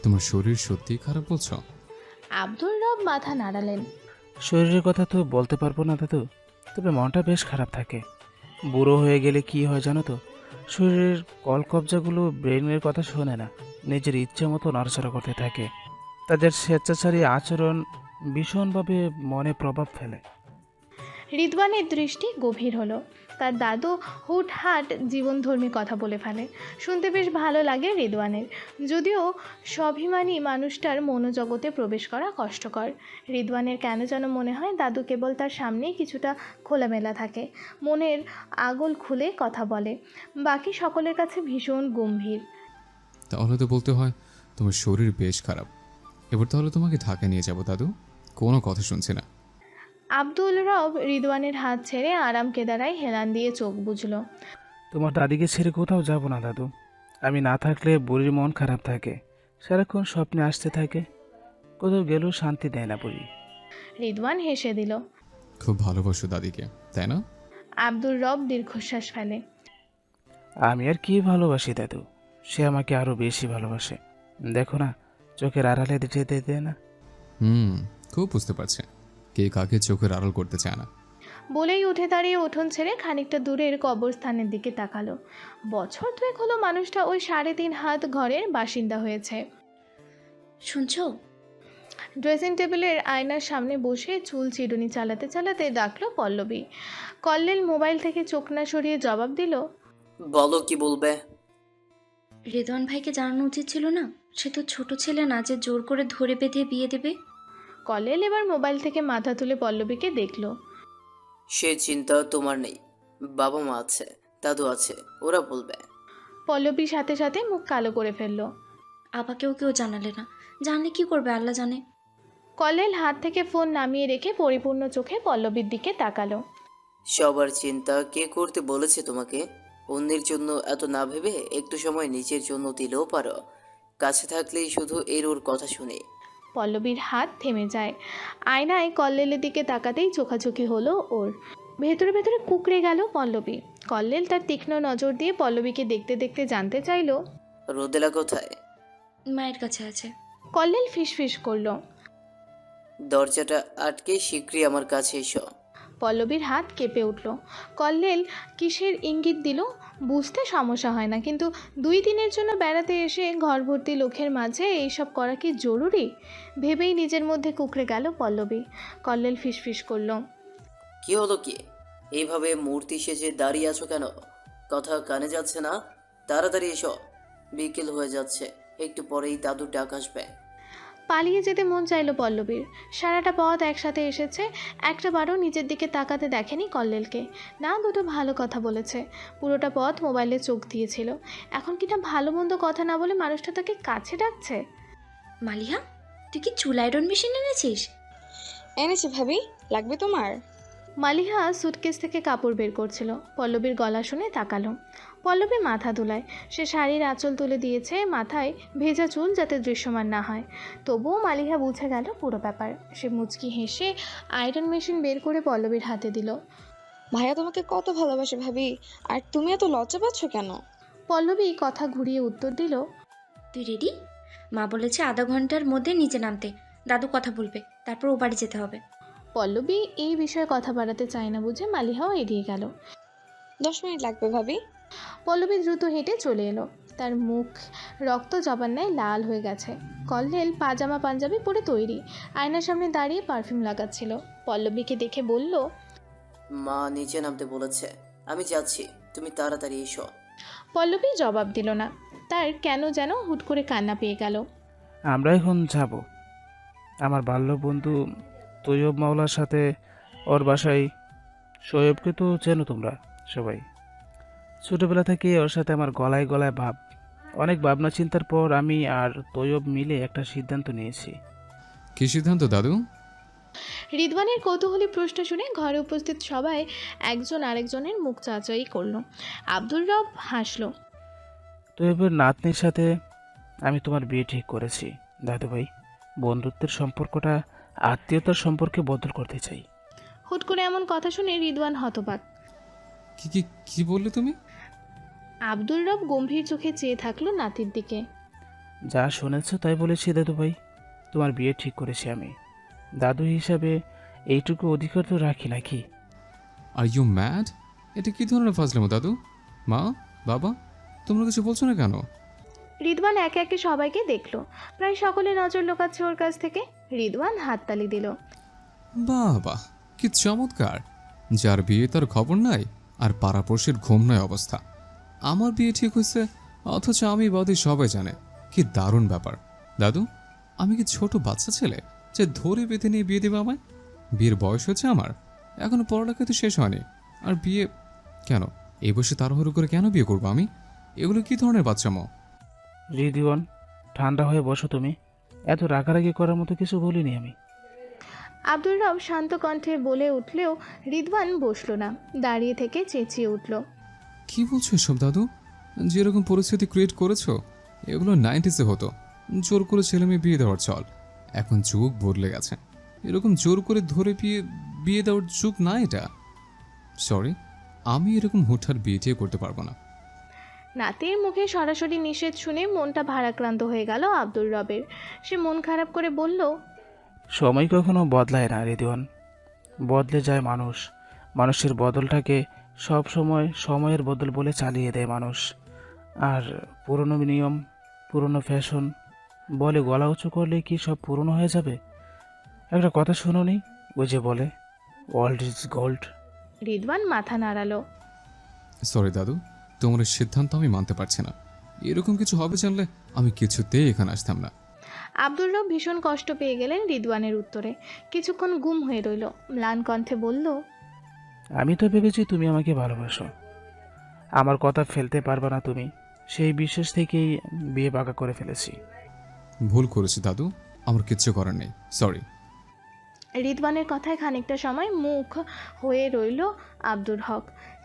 Speaker 7: তোমার শরীর সত্যিই খারাপ বলছো?
Speaker 2: আব্দুল রব মাথা নাড়ালেন।
Speaker 10: শরীরের কথা তো বলতে পারবো না দাদু, তবে মনটা বেশ খারাপ থাকে। বুড়ো হয়ে গেলে কি হয় জানো তো? শরীরের কলকবজাগুলো ব্রেনের কথা শোনে না, নিজের ইচ্ছে মতো নড়াচড়া করতে থাকে। তাদের স্বেচ্ছাচারী আচরণ ভীষণভাবে মনে প্রভাব ফেলে।
Speaker 2: রিদওয়ানের দৃষ্টি গভীর হলো। তার দাদু হুটহাট জীবনধর্মী কথা বলে ফেলে। শুনতে বেশ ভালো লাগে রিদওয়ানের, যদিও স্বাভিমানী মানুষটার মনোজগতে প্রবেশ করা কষ্টকর। রিদওয়ানের কেন যেন মনে হয় দাদু কেবল তার সামনেই কিছুটা খোলামেলা থাকে, মনের আগল খুলে কথা বলে, বাকি সকলের কাছে ভীষণ গম্ভীর।
Speaker 7: তাহলে তো বলতে হয় তোমার শরীর বেশ খারাপ। এবার তাহলে তোমাকে ঢাকা নিয়ে যাবো দাদু, কোনো কথা শুনছি না।
Speaker 2: আব্দুল রব রিদওয়ানের হাত ছেড়ে আরাম কেদারায় হেলান দিয়ে চোখ বুঝল।
Speaker 10: তোমার দাদিকে ছেড়ে কোথাও যাব না দাদু। আমি না থাকলে বুড়ির মন খারাপ থাকে, সারাক্ষণ স্বপ্নে আসতে থাকে, কোথাও গেলেও শান্তি দেয় না বুড়ি।
Speaker 2: রিদওয়ান হেসে দিল।
Speaker 7: খুব ভালোবাসো দাদিকে, তাই না?
Speaker 2: আব্দুর রব দীর্ঘশ্বাস ফেলে।
Speaker 10: আমি আর কি ভালোবাসি দাদু, সে আমাকে আরো বেশি ভালোবাসে। দেখো না, চোখের আড়ালে যেতে দেয় না।
Speaker 7: খুব বুঝতে পারছি কে কাকে চোখের আড়াল করতে চায় না।
Speaker 2: বলেই উঠে দাঁড়িয়ে উঠোন ছেড়ে খানিকটা দূরের কবরস্থানের দিকে তাকালো। বছর 2 হলো মানুষটা ওই 3.5 হাত ঘরের বাসিন্দা হয়েছে।
Speaker 6: শুনছো?
Speaker 2: ড্রেসিং টেবিলের আয়নার সামনে বসে চুল চিরুনি চালাতে চালাতে ডাকলো পল্লবী। কল্লেল মোবাইল থেকে চোখ না সরিয়ে জবাব দিল,
Speaker 11: বলো কি বলবে?
Speaker 6: রেদওয়ান ভাইকে জানানো উচিত ছিল না? সে তো ছোট ছেলে না যে জোর করে ধরে বেঁধে বিয়ে দেবে।
Speaker 2: কল্লেল এবার মোবাইল থেকে মাথা তুলে পল্লবীকে দেখলো।
Speaker 11: সে চিন্তা তোমার নেই, বাবা মা আছে, দাদু আছে, ওরা বলবে।
Speaker 2: পল্লবী সাথে সাথে মুখ কালো করে ফেললো।
Speaker 6: আপাকেও কেউ জানালে না, জানলে কি করবে আল্লাহ জানে।
Speaker 2: কল্লেল হাত থেকে ফোন নামিয়ে রেখে পরিপূর্ণ চোখে পল্লবীর দিকে তাকালো।
Speaker 11: সবার চিন্তা কে করতে বলেছে তোমাকে? অন্যের জন্য এত না ভেবে একটু সময় নিজের জন্য দিলেও পারো। কাছে থাকলেই শুধু এর ওর কথা শুনে।
Speaker 2: পল্লবীর হাত থেমে যায়। আয়নায় কল্লেলের দিকে তাকাতেই চোখাচোখি হলো ওর। ভেতরে ভেতরে কুকড়ে গেল পল্লবী। কল্লেল তার তীক্ষ্ণ নজর দিয়ে পল্লবীকে দেখতে দেখতে জানতে চাইলো,
Speaker 11: রোদেলা কোথায়?
Speaker 6: মায়ের কাছে আছে।
Speaker 2: কল্লেল ফিসফিস করলো।
Speaker 11: দরজাটা আটকে শীঘ্রই আমার কাছে এসো।
Speaker 2: পল্লবীর হাত কেঁপে উঠল। কল্লেল কিসের ইঙ্গিত দিল বুঝতে সমস্যা হয় না, কিন্তু 2 দিনের জন্য বেড়াতে এসে ঘর ভর্তি লোকের মাঝে এইসব করা কি জরুরি ভেবেই নিজের মধ্যে কুকড়ে গেল পল্লবী। কল্লেল ফিসফিস করলো,
Speaker 11: কি হলো কি? এইভাবে মূর্তি সেজে দাঁড়িয়ে আছো কেন? কথা কানে যাচ্ছে না? তাড়াতাড়ি এসো, বিকেল হয়ে যাচ্ছে, একটু পরেই দাদুর ডাক আসবে।
Speaker 2: পালিয়ে যেতে মন চাইলো পল্লবীর। সারাটা পথ একসাথে এসেছে, একটাবারও নিজের দিকে তাকাতে দেখেনি কল্লেলকে। না, দুটো ভালো কথা বলেছে, পুরোটা পথ মোবাইলে চোখ দিয়েছিল। এখন কিনা ভালো মন্দ কথা না বলে মানুষটা তাকে কাছে ডাকছে।
Speaker 6: মালিহা, তুই কি চুল আয়রন মেশিন এনেছিস?
Speaker 12: এনেছি ভাবি, লাগবে তোমার?
Speaker 2: মালিহা সুটকেস থেকে কাপড় বের করছিল। পল্লবীর গলা শুনে তাকালো। পল্লবী মাথা দুলায়। সে শাড়ির আঁচল তুলে দিয়েছে, মাথায় ভেজা চুল যাতে দৃশ্যমান না হয়। তবুও মালিহা বুঝে গেল পুরো ব্যাপার। সে মুচকি হেসে আয়রন মেশিন বের করে পল্লবীর হাতে দিল।
Speaker 12: ভাইয়া তোমাকে কত ভালোবাসে ভাবি, আর তুমি এত লজ্জা পাচ্ছ কেন?
Speaker 2: পল্লবী কথা ঘুরিয়ে উত্তর দিল,
Speaker 6: তুই রেডি? মা বলেছে আধা ঘন্টার মধ্যে নিচে নামতে, দাদু কথা বলবে, তারপর ও বাড়ি যেতে হবে।
Speaker 2: পল্লবী এই বিষয়ে কথা বাড়াতে চায় না বুঝে মালিহাও এড়িয়ে গেল।
Speaker 12: 10 মিনিট লাগবে ভাবি।
Speaker 2: পল্লবী দ্রুত হেঁটে চলে এলো। তার মুখ রক্ত জবান্নায় লাল হয়ে গেছে। কল্লেল পাজামা পাঞ্জাবি পরে তৈরি, আয়নার সামনে দাঁড়িয়ে পারফিউম লাগাচ্ছিল। পল্লবীকে দেখে বলল,
Speaker 11: মা নিচে নামতে বলেছে, আমি যাচ্ছি, তুমি তাড়াতাড়ি এসো।
Speaker 2: পল্লবী জবাব দিল না। তার কেন যেন হুট করে কান্না পেয়ে গেল।
Speaker 10: আমরা এখন যাব আমার বাল্য বন্ধু তৈয়ব মাওলার সাথে ওর বাসায়। শোয়েবকে তো চেনো তোমরা সবাই, ছোটবেলা থেকে ওর সাথে আমার গলায় গলায় ভাব। অনেক ভাবনা চিন্তার পর আমি আর তৈয়ব মিলে একটা সিদ্ধান্ত নিয়েছি।
Speaker 7: কি সিদ্ধান্ত দাদু?
Speaker 2: রিদওয়ানের কৌতূহলী প্রশ্ন শুনে ঘরে উপস্থিত সবাই একজন আরেকজনের মুখ চাচাই করলো। আব্দুর রব হাসলো।
Speaker 10: তৈয়বের নাতনির সাথে আমি তোমার বিয়ে ঠিক করেছি দাদু ভাই। বন্ধুত্বের সম্পর্কটা আত্মীয়তার সম্পর্কে বদল করতে চাই।
Speaker 2: হুট করে এমন কথা শুনে রিদওয়ান হতবাক।
Speaker 7: কি কি কি বললে তুমি?
Speaker 2: আব্দুর রব গম্ভীর চোখে চেয়ে থাকলো নাতির দিকে।
Speaker 10: যা শুনেছ তাই বলেছি দাদু ভাই, তোমার বিয়ে ঠিক করেছি আমি। দাদু হিসাবে এইটুকু অধিকার তো রাখি নাকি?
Speaker 7: Are you mad? এটা কি ধরনের ফাজলামো দাদু? মা, বাবা, তোমরা কিছু বলছো না কেন?
Speaker 2: রিদওয়ান একে একে সবাইকে দেখলো। প্রায় সকলে নজর লোকাচ্ছে ওর কাছ থেকে। রিদওয়ান হাততালি দিল।
Speaker 7: বাবা, কি চমৎকার! যার বিয়ে তার খবর নাই, আর পাড়াপড়শির ঘুম নয় অবস্থা। আমার বিয়ে ঠিক হয়েছে, অথচ আমি বাদে সবাই জানে। কি দারুণ ব্যাপার! দাদু, আমি কি ছোট বাচ্চা ছেলে যে ধরে বেঁধে নিয়ে বিয়ে দেবে আমায়? বিয়ের বয়স হচ্ছে আমার, এখনো পড়ালেখা তো শেষ হয়নি। আর বিয়ে কেন? এই বয়সে তাড়াহুড়ো করে কেন বিয়ে করবো আমি? এগুলো কি ধরনের বাচ্চামো?
Speaker 10: রিদিওয়ান, ঠান্ডা হয়ে বসো তুমি। এত রাগারাগি করার মতো কিছু বলিনি আমি।
Speaker 2: আব্দুর রব শান্ত কণ্ঠে বলে উঠলেও রিদওয়ান বসলো না, দাঁড়িয়ে থেকে চেঁচিয়ে উঠল।
Speaker 7: কি বলছো এসব দাদু? যেরকম পরিস্থিতি ক্রিয়েট করেছো এগুলো 90s-এ হতো। জোর করে ছেলে মেয়ে বিয়ে দেওয়ার চল। এখন যুগ বদলে গেছে। এরকম জোর করে ধরে বিয়ে বিয়ে দেওয়ার যুগ না এটা। সরি, আমি এরকম হুটহাট বিয়েটিও করতে পারবো না।
Speaker 2: নাতির মুখে সরাসরি নিষেধ শুনে মনটা ভারাক্রান্ত হয়ে গেল আব্দুর রবের। সে মন খারাপ করে বলল,
Speaker 10: সময় কখনো বদলায় না রিদওয়ান, বদলে যায় মানুষ। মানুষের বদলটাকে সব সময় সময়ের বদল বলে চালিয়ে দেয় মানুষ। আর পুরনো নিয়ম, পুরনো ফ্যাশন বলে গলা উঁচু করলে কি সব পুরনো হয়ে যাবে? একটা কথা শুনোনি, ওই যে বলে ওয়ার্ল্ড ইজ গোল্ড।
Speaker 2: রিদওয়ান মাথা নাড়ালো।
Speaker 7: সরি দাদু, তোমার এই সিদ্ধান্ত আমি মানতে পারছি না। এরকম কিছু হবে জানলে আমি কিছুতেই এখানে আসতাম না।
Speaker 2: আব্দুর রব ভীষণ কষ্ট পেয়ে গেলেন রিদওয়ানের উত্তরে। কিছুক্ষণ গুম হয়ে রইল। ম্লান কণ্ঠে বলল,
Speaker 10: আমি তো ভেবেছি তুমি আমাকে ভালোবাসো, আমার কথা ফেলতে পারবে না তুমি। সেই বিশ্বাস থেকেই বিয়ে পাকা করে ফেলেছি।
Speaker 7: ভুল করেছি দাদু, আমার কিচ্ছু করার নেই, সরি।
Speaker 2: রিদওয়ানের কথায় খানিকটা সময় মুখ হয়ে রইল আব্দুর হক।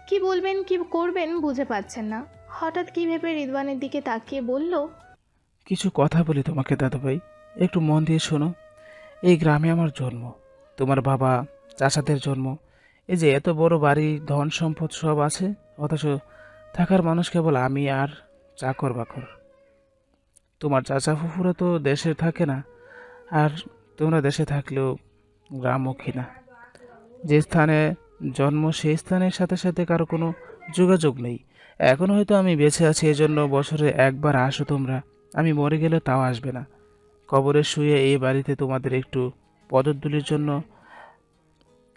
Speaker 2: কি বলবেন কি করবেন বুঝে পাচ্ছেন না। হঠাৎ কি ভেবে রিদওয়ানের দিকে তাকিয়ে বলল,
Speaker 10: কিছু কথা বলি তোমাকে দাদু ভাই, একটু মন দিয়ে শোনো। এই গ্রামে আমার জন্ম, তোমার বাবা চাচাদের জন্ম। এই যে এত বড় বাড়ি, ধন সম্পদ সব আছে, অথচ থাকার মানুষ কেবল আমি আর চাকর বাকর। তোমার চাচা ফুফুরা তো দেশে থাকে না, আর তোমরা দেশে থাকলেও গ্রামমুখী না। যে স্থানে জন্ম সেই স্থানের সাথে সাথে কারো কোনো যোগাযোগ নেই। এখন হয়তো আমি বেঁচে আছি, এজন্য বছরে একবার আসো তোমরা। আমি মরে গেলে তাও আসবে না। কবরে শুয়ে এই বাড়িতে তোমাদের একটু পদধূলির জন্য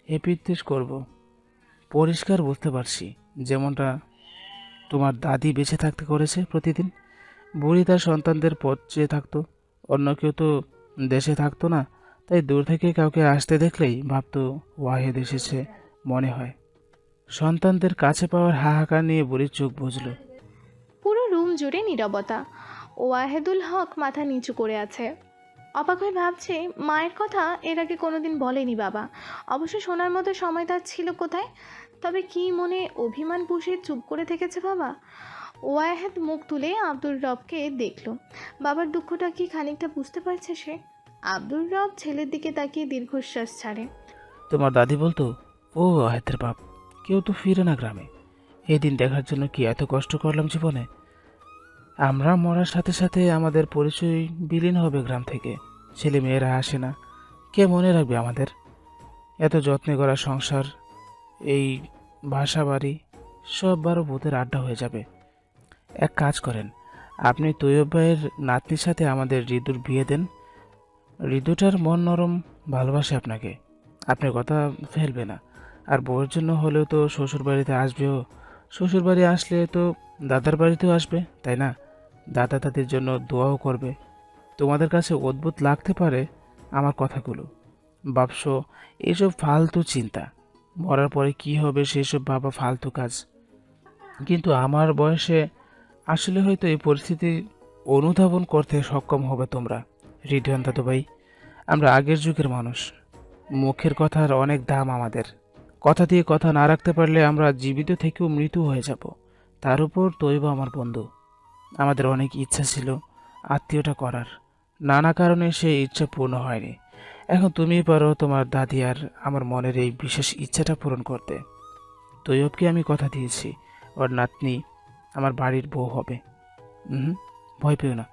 Speaker 10: এপিত্তিস করব। পরিষ্কার বুঝতে পারছি, যেমনটা তোমার দাদি বেঁচে থাকতে করেছে প্রতিদিন। বুড়ি তার সন্তানদের পথ চেয়ে থাকতো, অন্য কেউ তো দেশে থাকতো না, তাই দূর থেকে কাউকে আসতে দেখলেই ভাবতো ওয়াহেদ এসেছে মনে হয়। সন্তানদের কাছে পাওয়ার হাহাকার নিয়ে বুড়ির চোখ বুঝলো।
Speaker 2: পুরো রুম জুড়ে নীরবতা। ওয়াহেদুল হক মাথা নিচু করে আছে। অবাক হয়ে ভাবছে, মায়ের কথা এর আগে কোনোদিন বলেনি বাবা। অবশ্য শোনার মতো সময় তার ছিল কোথায়? তবে কি মনে অভিমান পুষে চুপ করে থেকেছে বাবা? ওয়াহেদ মুখ তুলে আব্দুর রবকে দেখল। বাবার দুঃখটা কি খানিকটা বুঝতে পারছে সে? আব্দুর রব ছেলের দিকে তাকিয়ে দীর্ঘশ্বাস ছাড়ে।
Speaker 10: তোমার দাদি বলতো, ও ওয়াহেদের বাপ, কেউ তো ফিরে না গ্রামে। এই দিন দেখার জন্য কি এত কষ্ট করলাম জীবনে। আমরা মরার সাথে সাথে আমাদের পরিচয় বিলীন হবে গ্রাম থেকে। ছেলে মেয়েরা আসে না, কে মনে রাখবে আমাদের? এত যত্নে করা সংসার, এই বাসা বাড়ি সব বারো ভূতের আড্ডা হয়ে যাবে। এক কাজ করেন, আপনি তৈয়ব ভাইয়ের নাতনির সাথে আমাদের ঋতুর বিয়ে দেন। ঋতুটার মন নরম, ভালোবাসে আপনাকে, আপনার কথা ফেলবে না। আর বউয়ের জন্য হলেও তো শ্বশুর বাড়িতে আসবেও। শ্বশুর বাড়ি আসলে তো দাদার বাড়িতেও আসবে, তাই না? দাদা দাদির জন্য দোয়াও করবে। তোমাদের কাছে অদ্ভুত লাগতে পারে আমার কথাগুলো, ভাবছো এসব ফালতু চিন্তা, মরার পরে কি হবে সেসব ভাবা ফালতু কাজ। কিন্তু আমার বয়সে আসলে হয়তো এই পরিস্থিতি অনুধাবন করতে সক্ষম হবে তোমরা। রিদওয়ান দাদু ভাই, আমরা আগের যুগের মানুষ, মুখের কথার অনেক দাম আমাদের। কথা দিয়ে কথা না রাখতে পারলে আমরা জীবিত থেকেও মৃত্যু হয়ে যাব। তার উপর তৈব আমার বন্ধু, আমাদের অনেক ইচ্ছা ছিল আত্মীয়টা করার, নানা কারণে সেই ইচ্ছা পূর্ণ হয়নি। এখন তুমিই পারো তোমার দাদি আর আমার মনের এই বিশেষ ইচ্ছাটা পূরণ করতে। তৈয়বকে আমি কথা দিয়েছি, ওর নাতনি আমার বাড়ির বউ হবে। ভয় পেও না,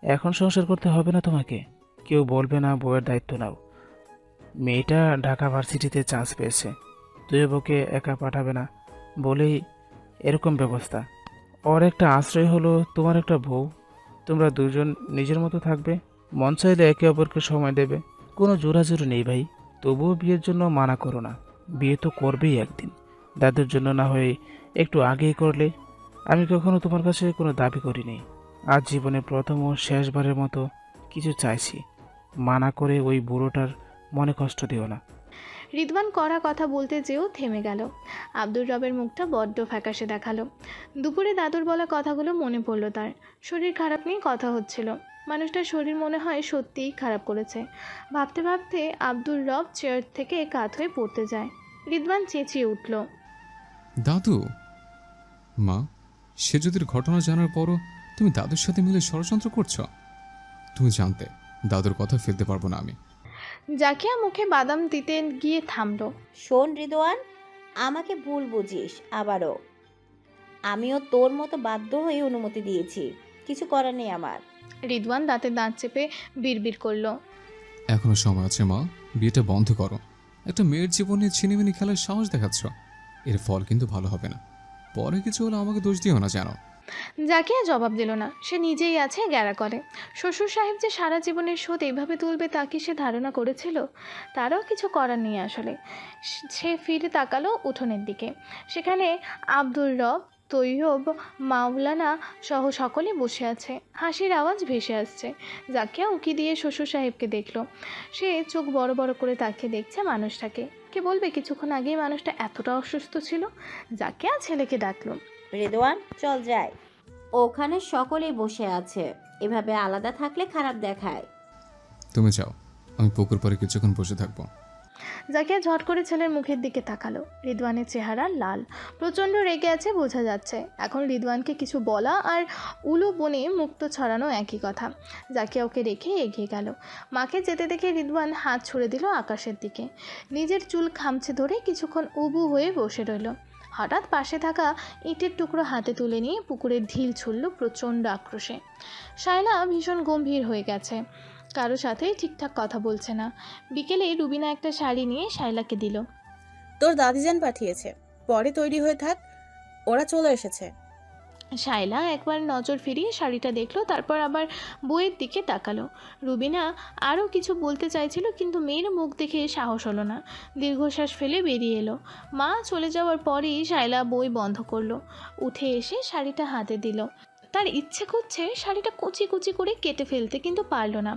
Speaker 10: এখন সংসার করতে হবে না তোমাকে। কেউ বলবে না বউয়ের দায়িত্ব নাও। মেয়েটা ঢাকা ভার্সিটিতে চান্স পেয়েছে, তৈয়বকে একা পাঠাবে না বলেই এরকম ব্যবস্থা। ওর একটা আশ্রয় হলো তোমার একটা বউ। তোমরা দুজন নিজের মতো থাকবে, মন চাইলে একে অপরকে সময় দেবে। কোনো জোরাজোরি নেই ভাই। তবুও বিয়ের জন্য মানা করো না, বিয়ে তো করবেই একদিন। দাদুর জন্য না হয়ে একটু আগেই করলে। আমি কখনো তোমার কাছে কোনো দাবি করিনি। আজ জীবনে প্রথম ও শেষবারের মতো কিছু চাইছি। মানা করে ওই বুড়োটার মনে কষ্ট দিও না।
Speaker 2: রিদওয়ান কড়া কথা বলতে যেও থেমে গেল। আব্দুর রবের মুখটা বড্ড ফ্যাকাশে দেখালো। দুপুরে দাদুর বলা কথাগুলো মনে পড়ল তার। শরীর খারাপ নিয়ে কথা হচ্ছিল। মানুষটার শরীর মনে হয় সত্যিই খারাপ করেছে। ভাবতে ভাবতে আব্দুর রব চেয়ার থেকে কাত হয়ে পড়তে যায়। রিদওয়ান চেঁচিয়ে উঠল,
Speaker 7: দাদু! মা, সে যদি ঘটনা জানার পরও তুমি দাদুর সাথে মিলে ষড়যন্ত্র করছো। তুমি জানতে দাদুর কথা ফেলতে পারবো না আমি।
Speaker 2: জাকিয়া মুখে বাদাম দিতে গিয়ে থামলো।
Speaker 8: শোন রিদওয়ান, আমাকে ভুল বুঝিস আবারও। আমিও তোর মতো বাধ্য হয়ে অনুমতি দিয়েছি, কিছু করার নেই আমার।
Speaker 2: রিদওয়ান দাঁতে দাঁত চেপে বিড়বিড় করলো।
Speaker 7: এখনো সময় আছে মা, বিয়েটা বন্ধ করো। একটা মেয়ের জীবনে ছিনিমিনি খেলার সাহস দেখাচ্ছ, এর ফল কিন্তু ভালো হবে না। পরে কিছু হলে আমাকে দোষ দিও না, জানো।
Speaker 2: জাকিয়া জবাব দিল না, সে নিজেই আছে গ্যারা করে। শ্বশুর সাহেব যে সারা জীবনের শোধ এইভাবে তুলবে তা কি সে ধারণা করেছিল? তারও কিছু করার নেই আসলে। সে ফিরে তাকালো উঠোনের দিকে। সেখানে আব্দুর রব, তৈয়ব, মাওলানা সহ সকলে বসে আছে। হাসির আওয়াজ ভেসে আসছে। জাকিয়া উকি দিয়ে শ্বশুর সাহেবকে দেখলো। সে চোখ বড় বড় করে তাকিয়ে দেখছে মানুষটাকে। কে বলবে কিছুক্ষণ আগেই মানুষটা এতটা অসুস্থ ছিল? জাকিয়া ছেলেকে ডাকলো।
Speaker 8: রিদওয়ান, চল যাই। ওখানে সকলেই বসে আছে, এভাবে আলাদা থাকলে খারাপ দেখায়।
Speaker 7: তুমি যাও, আমি পুকুর পরে কিছুক্ষণ বসে থাকবো।
Speaker 2: জাকিয়া ঝট করে ছেলের মুখের দিকে তাকালো। রিদওয়ানের চেহারা লাল, প্রচণ্ড রেগে আছে বোঝা যাচ্ছে। এখন রিদওয়ানকে কিছু বলা আর উলু বনে মুক্ত ছড়ানো একই কথা। জাকিয়া ওকে রেখে এগিয়ে গেল। মাকে যেতে দেখে রিদওয়ান হাত ছুড়ে দিল আকাশের দিকে। নিজের চুল খামচে ধরে কিছুক্ষণ উবু হয়ে বসে রইল। হঠাৎ পাশে থাকা ইটের টুকরো হাতে তুলে নিয়ে পুকুরের ঢিল ছুড়ল প্রচণ্ড আক্রোশে। শায়লা ভীষণ গম্ভীর হয়ে গেছে, কারো সাথেই ঠিকঠাক কথা বলছে না। বিকেলে রুবিনা একটা শাড়ি নিয়ে শায়লাকে দিল।
Speaker 4: তোর দাদিজান পাঠিয়েছে, পরে তৈরি হয়ে থাক, ওরা চলে এসেছে।
Speaker 2: শায়লা একবার নজর ফিরিয়ে শাড়িটা দেখলো, তারপর আবার বইয়ের দিকে তাকালো। রুবিনা আরও কিছু বলতে চাইছিল, কিন্তু মেয়ের মুখ দেখে সাহস হলো না। দীর্ঘশ্বাস ফেলে বেরিয়ে এলো। মা চলে যাওয়ার পরেই শায়লা বই বন্ধ করলো। উঠে এসে শাড়িটা হাতে দিল। তার ইচ্ছে করছে শাড়িটা কুচি কুচি করে কেটে ফেলতে, কিন্তু পারল না।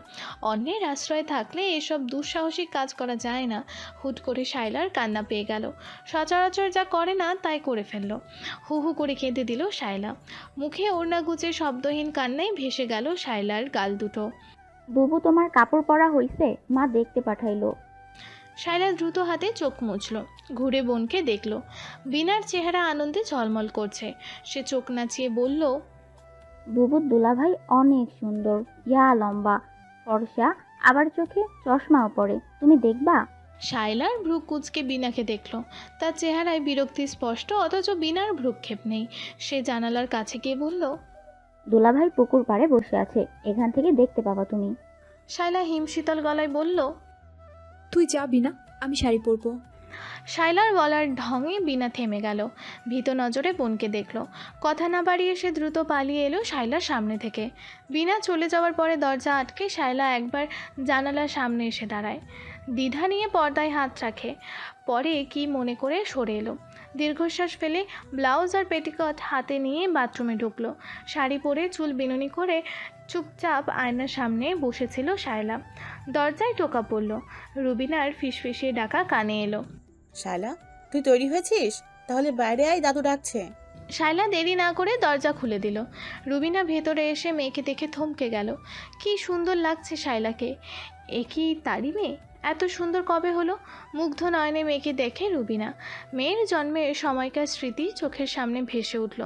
Speaker 2: অন্যের আশ্রয়ে থাকলে এসব দুঃসাহসিক কাজ করা যায় না। হুট করে শায়লার কান্না পেয়ে গেল। সচরাচর যা করে না তাই করে ফেলল। হু হু করে কেঁদে দিল শায়লা। মুখে ওড়না গুজে শব্দহীন কান্নায় ভেসে গেল শায়লার গাল দুটো।
Speaker 1: বুবু, তোমার কাপড় পরা হইছে? মা দেখতে পাঠাইলো।
Speaker 2: শায়লা দ্রুত হাতে চোখ মুছল, ঘুরে বোনকে দেখল। বিনার চেহারা আনন্দে ঝলমল করছে। সে চোখ নাচিয়ে বলল,
Speaker 1: বুবুর দুলাভাই অনেক সুন্দর, ইয়া লম্বা, ফর্সা, আবার চোখে চশমাও পরে, তুমি দেখবা?
Speaker 2: শায়লার ভ্রু কুচকে বিনাকে দেখল। তার চেহারায় বিরক্তি স্পষ্ট, অথচ বিনার ভ্রুক্ষেপ নেই। সে জানালার কাছে গিয়ে বলল,
Speaker 1: দুলাভাই পুকুর পাড়ে বসে আছে, এখান থেকে দেখতে পাবা তুমি।
Speaker 2: শায়লা হিমশীতল গলায় বলল,
Speaker 3: তুই যাবি না, আমি শাড়ি পরবো।
Speaker 2: শায়লার বলার ঢঙে বিনা থেমে গেল। ভীত নজরে বোনকে দেখল। কথা না বাড়িয়ে সে দ্রুত পালিয়ে এলো শায়লার সামনে থেকে। বিনা চলে যাওয়ার পরে দরজা আটকে শায়লা একবার জানালার সামনে এসে দাঁড়ায়। দ্বিধা নিয়ে পর্দায় হাত রাখে, পরে কি মনে করে সরে এলো। দীর্ঘশ্বাস ফেলে ব্লাউজ আর পেটিকট হাতে নিয়ে বাথরুমে ঢুকলো। শাড়ি পরে চুল বিনুনি করে চুপচাপ আয়নার সামনে বসেছিল শায়লা। দরজায় টোকা পড়ল। রুবিনার ফিসফিসিয়ে ডাকা কানে এলো।
Speaker 4: শায়লা, তুই তৈরি হয়েছিস? তাহলে বাইরে আয়, দাদু ডাকছে।
Speaker 2: শায়লা দেরি না করে দরজা খুলে দিল। রুবিনা ভেতরে এসে মেয়েকে দেখে থমকে গেল। কি সুন্দর লাগছে শায়লাকে! এ কি তারই মেয়ে? এত সুন্দর কবে হলো? মুগ্ধ নয়নে মেয়েকে দেখে রুবিনা। মেয়ের জন্মের সময়কার স্মৃতি চোখের সামনে ভেসে উঠল।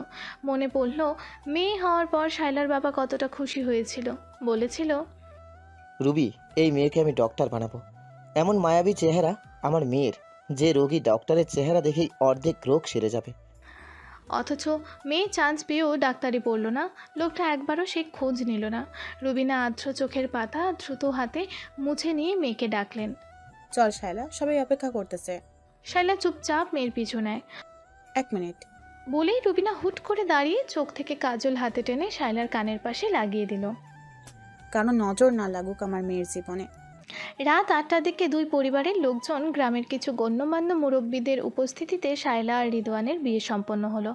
Speaker 2: মনে পড়ল মেয়ে হওয়ার পর শায়লার বাবা কতটা খুশি হয়েছিল। বলেছিল,
Speaker 13: রুবি, এই মেয়েকে আমি ডক্টর বানাবো। এমন মায়াবী চেহারা আমার মেয়ের, যে রোগী ডক্টরের চেহারা দেখেই অর্ধেক রোগ সেরে যাবে।
Speaker 2: অথচ মেয়ে চান্স পেয়েও ডাক্তারি পড়ল না। লোকটা একবারও সে খোঁজ নিল না। রুবিনা আর্দ্র চোখের পাতা দ্রুত হাতে মুছে নিয়ে মেয়েকে ডাকলেন।
Speaker 4: চল শায়লা, সবাই অপেক্ষা করতেছে।
Speaker 2: শায়লা চুপচাপ মেয়ের পিছু নেয়।
Speaker 4: 1 মিনিট
Speaker 2: বলেই রুবিনা হুট করে দাঁড়িয়ে চোখ থেকে কাজল হাতে টেনে শায়লার কানের পাশে লাগিয়ে দিল।
Speaker 4: কারণ নজর না লাগুক আমার মেয়ের জীবনে।
Speaker 2: রাত 8টার দিকে দুই পরিবারের লোকজন, গ্রামের কিছু গণ্যমান্য মুরব্বীদের উপস্থিতিতে শায়লা আর রিদওয়ানের বিয়ে সম্পন্ন হলো।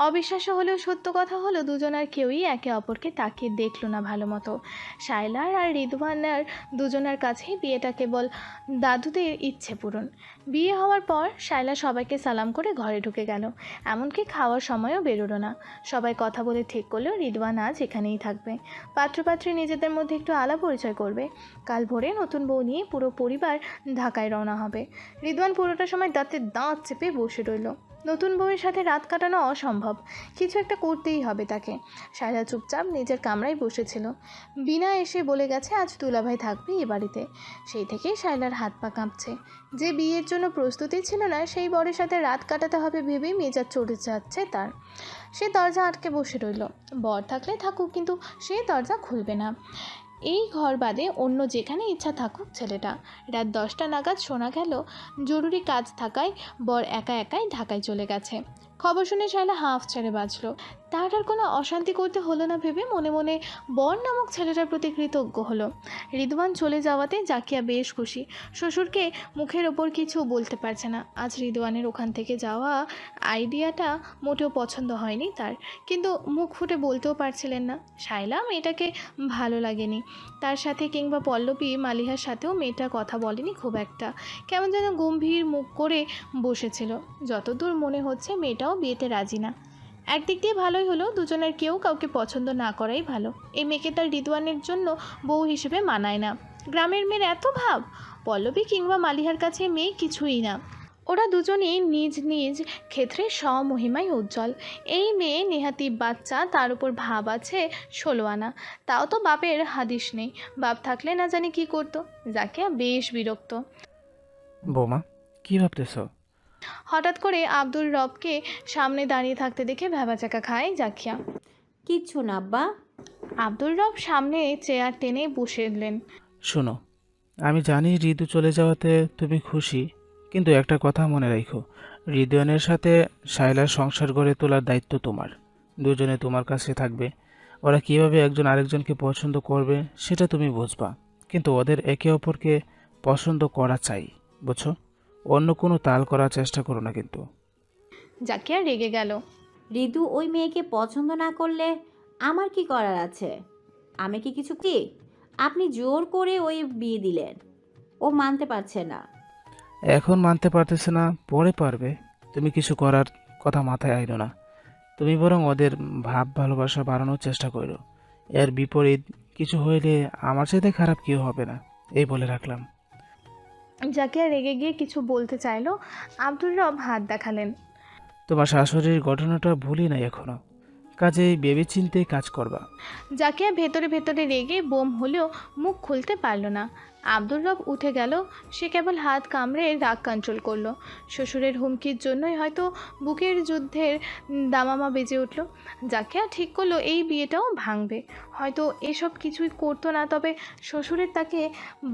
Speaker 2: অবিশ্বাস্য হলেও সত্য কথা হলো, দুজনার কেউই একে অপরকে তাকিয়ে দেখল না ভালো মতো। শায়লার আর রিদওয়ানের দুজনার কাছেই বিয়েটা কেবল দাদুদের ইচ্ছে পূরণ। বিয়ে হওয়ার পর শায়লা সবাইকে সালাম করে ঘরে ঢুকে গেল। এমনকি খাওয়ার সময়ও বেরোলো না। সবাই কথা বলে ঠিক করলো রিদওয়ান আজ এখানেই থাকবে। পাত্রপাত্রী নিজেদের মধ্যে একটু আলাপ পরিচয় করবে। কাল ভোরে নতুন বউ নিয়ে পুরো পরিবার ঢাকায় রওনা হবে। রিদওয়ান পুরোটা সময় দাঁতে দাঁত চেপে বসে রইল। নতুন বউয়ের সাথে রাত কাটানো অসম্ভব, কিছু একটা করতেই হবে তাকে। শায়লা চুপচাপ নিজের কামরায় বসেছিল। বিনা এসে বলে গেছে আজ দুলাভাই থাকবে এ বাড়িতে। সেই থেকেই শায়লার হাত পা কাঁপছে। যে বিয়ের জন্য প্রস্তুতি ছিল না, সেই বরের সাথে রাত কাটাতে হবে ভেবেই মেজাজ চড়ে যাচ্ছে তার। সে দরজা আটকে বসে রইল। বর থাকলে থাকুক, কিন্তু সে দরজা খুলবে না। এই ঘর বাদে অন্য যেখানে ইচ্ছা থাকুক ছেলেটা। রাত 10টা নাগাদ শোনা গেল জরুরি কাজ থাকায় বর একা একাই ঢাকায় চলে গেছে। খবর শুনে শায়লা হাঁফ ছেড়ে বাঁচল। তার আর কোনো অশান্তি করতে হলো না ভেবে মনে মনে বর নামক ছেলেটার প্রতি কৃতজ্ঞ হলো। রিদওয়ান চলে যাওয়াতে জাকিয়া বেশ খুশি। শ্বশুরকে মুখের ওপর কিছু বলতে পারছে না। আজ রিদওয়ানের ওখান থেকে যাওয়া আইডিয়াটা মোটেও পছন্দ হয়নি তার, কিন্তু মুখ ফুটে বলতেও পারছিলেন না। শায়লা মেয়েটাকে ভালো লাগেনি। তার সাথে কিংবা পল্লবী মালিহার সাথেও মেয়েটা কথা বলেনি খুব একটা। কেমন যেন গম্ভীর মুখ করে বসেছিল। যতদূর মনে হচ্ছে মেয়েটাও বিয়েতে রাজি না। একদিক দিয়ে ভালোই হলো, দুজনের কেউ কাউকে পছন্দ না করাই ভালো। এই মেয়েকে তার রিদওয়ানের জন্য বউ হিসেবে মানায় না। গ্রামের মেয়ের এত ভাব, পল্লবী কিংবা মালিহার কাছে মেয়ে কিছুই না। ওরা দুজনেই নিজ নিজ ক্ষেত্রে স্বমহিমায় উজ্জ্বল। এই মেয়ে নেহাতি বাচ্চা, তার উপর ভাব আছে 16 আনা। তাও তো বাপের হাদিস নেই। বাপ থাকলে না জানি কি করতো। জাকিয়া বেশ বিরক্ত।
Speaker 10: বৌমা, কি ভাবতেছ?
Speaker 2: হঠাৎ করে আব্দুল রবকে সামনে দাঁড়িয়ে থাকতে দেখে ভ্যাবাচাকা খায় জাকিয়া।
Speaker 8: কিচ্ছু না আব্বা।
Speaker 2: আব্দুল রব সামনে চেয়ার টেনে বসেলেন।
Speaker 10: শোনো, আমি জানি ঋতু চলে যাওয়াতে তুমি খুশি, কিন্তু একটা কথা মনে রাখো, রিদওয়ানের সাথে শায়লার সংসার গড়ে তোলার দায়িত্ব তোমার। দুজনে তোমার কাছে থাকবে। ওরা কীভাবে একজন আরেকজনকে পছন্দ করবে সেটা তুমি বুঝবা, কিন্তু ওদের একে অপরকে পছন্দ করা চাই, বুঝছো? অন্য কোনো তাল করার চেষ্টা করো না কিন্তু।
Speaker 2: জাকিয়া রেগে গেল।
Speaker 8: ঋতু ওই মেয়েকে পছন্দ না করলে আমার কি করার আছে? আমি কি কিছু কি? আপনি জোর করে ওই বিয়ে দিলেন, ও মানতে পারছে না।
Speaker 10: এখন মানতে পারতেছে না, পরে পারবে। তুমি কিছু করার কথা মাথায় আইলো না। তুমি বরং ওদের ভাব ভালোবাসা বাড়ানোর চেষ্টা করো। এর বিপরীত কিছু হইলে আমার সাথে খারাপ কেউ হবে না, এই বলে রাখলাম।
Speaker 2: জাকিয়া রেগে গিয়ে কিছু বলতে চাইলো। আব্দুল রব হাত দেখালেন।
Speaker 10: তোমার শাশুড়ির ঘটনাটা ভুলি নাই এখনো, কাজেই ভেবেচিন্তে কাজ করবা।
Speaker 2: জাকিয়া ভেতরে ভেতরে রেগে বোম হলেও মুখ খুলতে পারল না। আব্দুল রব উঠে গেল। সে কেবল হাত কামড়ে রাগ কন্ট্রোল করলো। শ্বশুরের হুমকির জন্যই হয়তো বুকের যুদ্ধের দামামা বেজে উঠল। জাকিয়া ঠিক করলো এই বিয়েটাও ভাঙবে। হয়তো এসব কিছুই করতো না, তবে শ্বশুরের তাকে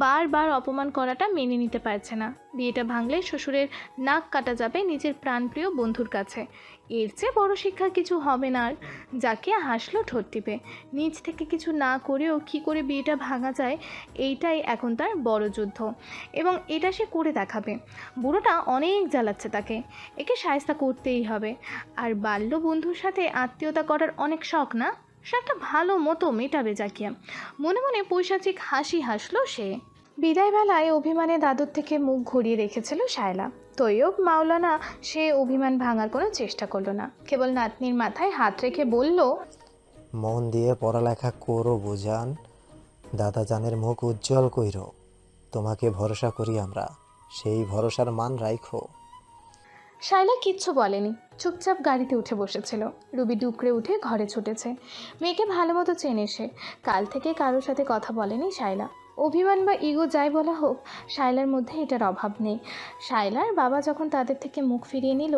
Speaker 2: বারবার অপমান করাটা মেনে নিতে পারছে না। বিয়েটা ভাঙলে শ্বশুরের নাক কাটা যাবে নিজের প্রাণপ্রিয় বন্ধুর কাছে। এর চেয়ে বড় শিক্ষা কিছু হবে না আর। জাকিয়া হাসলো ঠোঁট টিপে। নিজ থেকে কিছু না করেও কী করে বিয়েটা ভাঙা যায়, এইটাই এখন তার বড় যুদ্ধ, এবং এটা সে করে দেখাবে। বুড়োটা অনেক জ্বালাচ্ছে তাকে, একে শায়েস্তা করতেই হবে। আর বাল্য বন্ধুর সাথে আত্মীয়তা করার অনেক শখ না, শখটা ভালো মতো মেটাবে জাকিয়া। মনে মনে পৈশাচিক হাসি হাসলো সে। বিদায়বেলায় অভিমানে দাদুর থেকে মুখ ঘুরিয়ে রেখেছিল শায়লা। তৈয়ব মাওলানা সে অভিমান ভাঙার কোনো চেষ্টা করলো না, কেবল নাতনির মাথায় হাত রেখে বলল,
Speaker 5: মন দিয়ে পড়ালেখা করো বুজান, দাদাজানের মুখ উজ্জ্বল কইরো। তোমাকে ভরসা করি আমরা, সেই ভরসার মান রাখো।
Speaker 2: শায়লা কিচ্ছু বলেনি, চুপচাপ গাড়িতে উঠে বসেছিল। রুবি ডুকরে উঠে ঘরে ছুটেছে। মেয়েকে ভালো মতো চেনে সে। কাল থেকে কারোর সাথে কথা বলেনি শায়লা। অভিমান বা ইগো যাই বলা হোক, শায়লার মধ্যে এটার অভাব নেই। শায়লার বাবা যখন তাদের থেকে মুখ ফিরিয়ে নিল,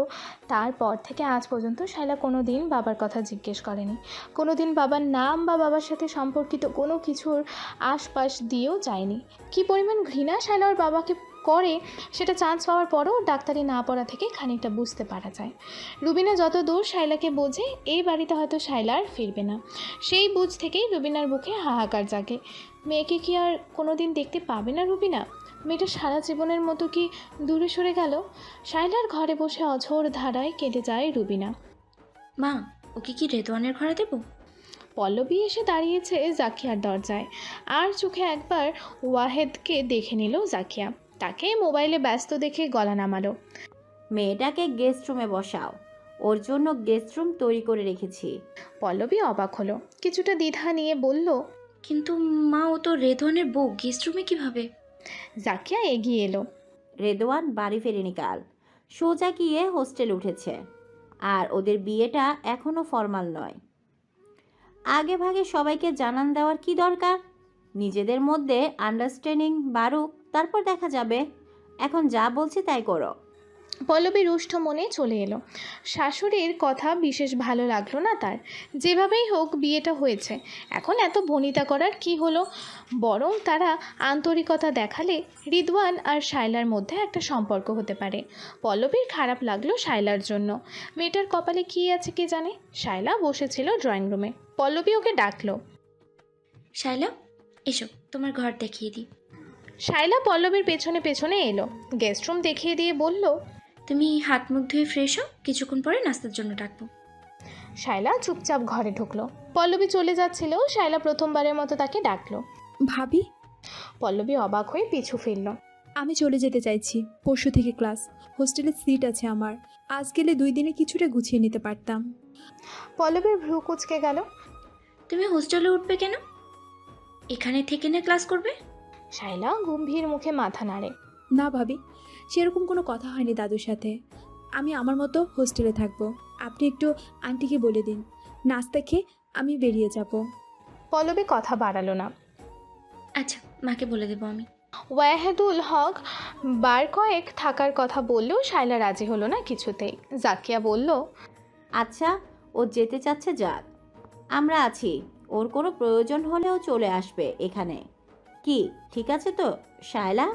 Speaker 2: তারপর থেকে আজ পর্যন্ত শায়লা কোনো দিন বাবার কথা জিজ্ঞেস করেনি। কোনো দিন বাবার নাম বা বাবার সাথে সম্পর্কিত কোনো কিছুর আশপাশ দিয়েও যায়নি। কী পরিমাণ ঘৃণা শায়লা ওর বাবাকে করে সেটা চান্স পাওয়ার পরও ডাক্তারি না পড়া থেকে খানিকটা বুঝতে পারা যায়। রুবিনা যত দূর শায়লাকে বোঝে, এই বাড়িতে হয়তো শায়লা আর ফিরবে না। সেই বুঝ থেকেই রুবিনার বুকে হাহাকার জাগে। মেয়েকে কি আর কোনো দিন দেখতে পাবে না রুবিনা? মেয়েটা সারা জীবনের মতো কি দূরে সরে গেল? শায়লার ঘরে বসে অঝোর ধারায় কেটে যায় রুবিনা।
Speaker 6: মা, ওকে কি রেদওয়ানের ঘরে দেবো?
Speaker 2: পল্লবী এসে দাঁড়িয়েছে জাকিয়ার দরজায়। আর চোখে একবার ওয়াহেদকে দেখে নিল জাকিয়া। তাকে মোবাইলে ব্যস্ত দেখে গলা নামালো।
Speaker 8: মেয়েটাকে গেস্ট রুমে বসাও, ওর জন্য গেস্ট রুম তৈরি করে রেখেছি।
Speaker 2: পল্লবী অবাক হলো, কিছুটা দ্বিধা নিয়ে বলল,
Speaker 6: কিন্তু মা, ও তো রেদওয়ানের বউ, গেস্ট রুমে কিভাবে?
Speaker 2: জাকিয়া এগিয়ে এলো।
Speaker 8: রেদওয়ান বাড়ি ফেরেনি কাল, সোজা গিয়ে হোস্টেল উঠেছে। আর ওদের বিয়েটা এখনও ফরমাল নয়। আগে ভাগে সবাইকে জানান দেওয়ার কি দরকার? নিজেদের মধ্যে আন্ডারস্ট্যান্ডিং বাড়ুক, তারপর দেখা যাবে। এখন যা বলছি তাই করো।
Speaker 2: পল্লবী রুষ্ট মনে চলে এলো। শাশুড়ির কথা বিশেষ ভালো লাগলো না তার। যেভাবেই হোক বিয়েটা হয়েছে, এখন এত ভনিতা করার কি হলো? বরং তারা আন্তরিকতা দেখালে রিদওয়ান আর শায়লার মধ্যে একটা সম্পর্ক হতে পারে। পল্লবীর খারাপ লাগলো শায়লার জন্য। মেয়েটার কপালে কী আছে কে জানে। শায়লা বসেছিল ড্রয়িং রুমে। পল্লবী ওকে ডাকলো।
Speaker 6: শায়লা, এসো তোমার ঘর দেখিয়ে দিই।
Speaker 2: শায়লা পল্লবীর পেছনে পেছনে এলো। গেস্ট রুম দেখিয়ে দিয়ে বলল,
Speaker 6: তুমি হাত মুখ ধুয়ে ফ্রেশ হও, কিছুক্ষণ পরে নাস্তার জন্য ডাকবো।
Speaker 2: শায়লা চুপচাপ ঘরে ঢুকলো। পল্লবী চলে যাচ্ছিল, শায়লা প্রথমবারের মতো তাকে ডাকলো।
Speaker 3: ভাবি,
Speaker 2: পল্লবী অবাক হয়ে পিছু ফিরল।
Speaker 3: আমি চলে যেতে চাইছি। পরশু থেকে ক্লাস। হোস্টেলে সিট আছে আমার। আজ গেলে 2 দিনে কিছুটা গুছিয়ে নিতে পারতাম।
Speaker 2: পল্লবীর ভ্রু কুঁচকে গেল।
Speaker 6: তুমি হোস্টেলে উঠবে কেন? এখানে থেকে না ক্লাস করবে?
Speaker 2: শায়লা গম্ভীর মুখে মাথা নাড়ে।
Speaker 3: না ভাবি, সেরকম কোনো কথা হয়নি দাদুর সাথে। আমি আমার মতো হোস্টেলে থাকবো। আপনি একটু আন্টিকে বলে দিন, নাস্তা খেয়ে আমি বেরিয়ে যাব।
Speaker 2: পল্লবী কথা বাড়ালো না।
Speaker 6: আচ্ছা, মাকে বলে দেবো আমি।
Speaker 2: ওয়াহেদুল হক বার কয়েক থাকার কথা বললেও শায়লা রাজি হলো না কিছুতেই। জাকিয়া বলল,
Speaker 8: আচ্ছা, ও যেতে চাচ্ছে যাক, আমরা আছি। ওর কোনো প্রয়োজন হলেও চলে আসবে এখানে। কি ঠিক আছে তো শায়লা?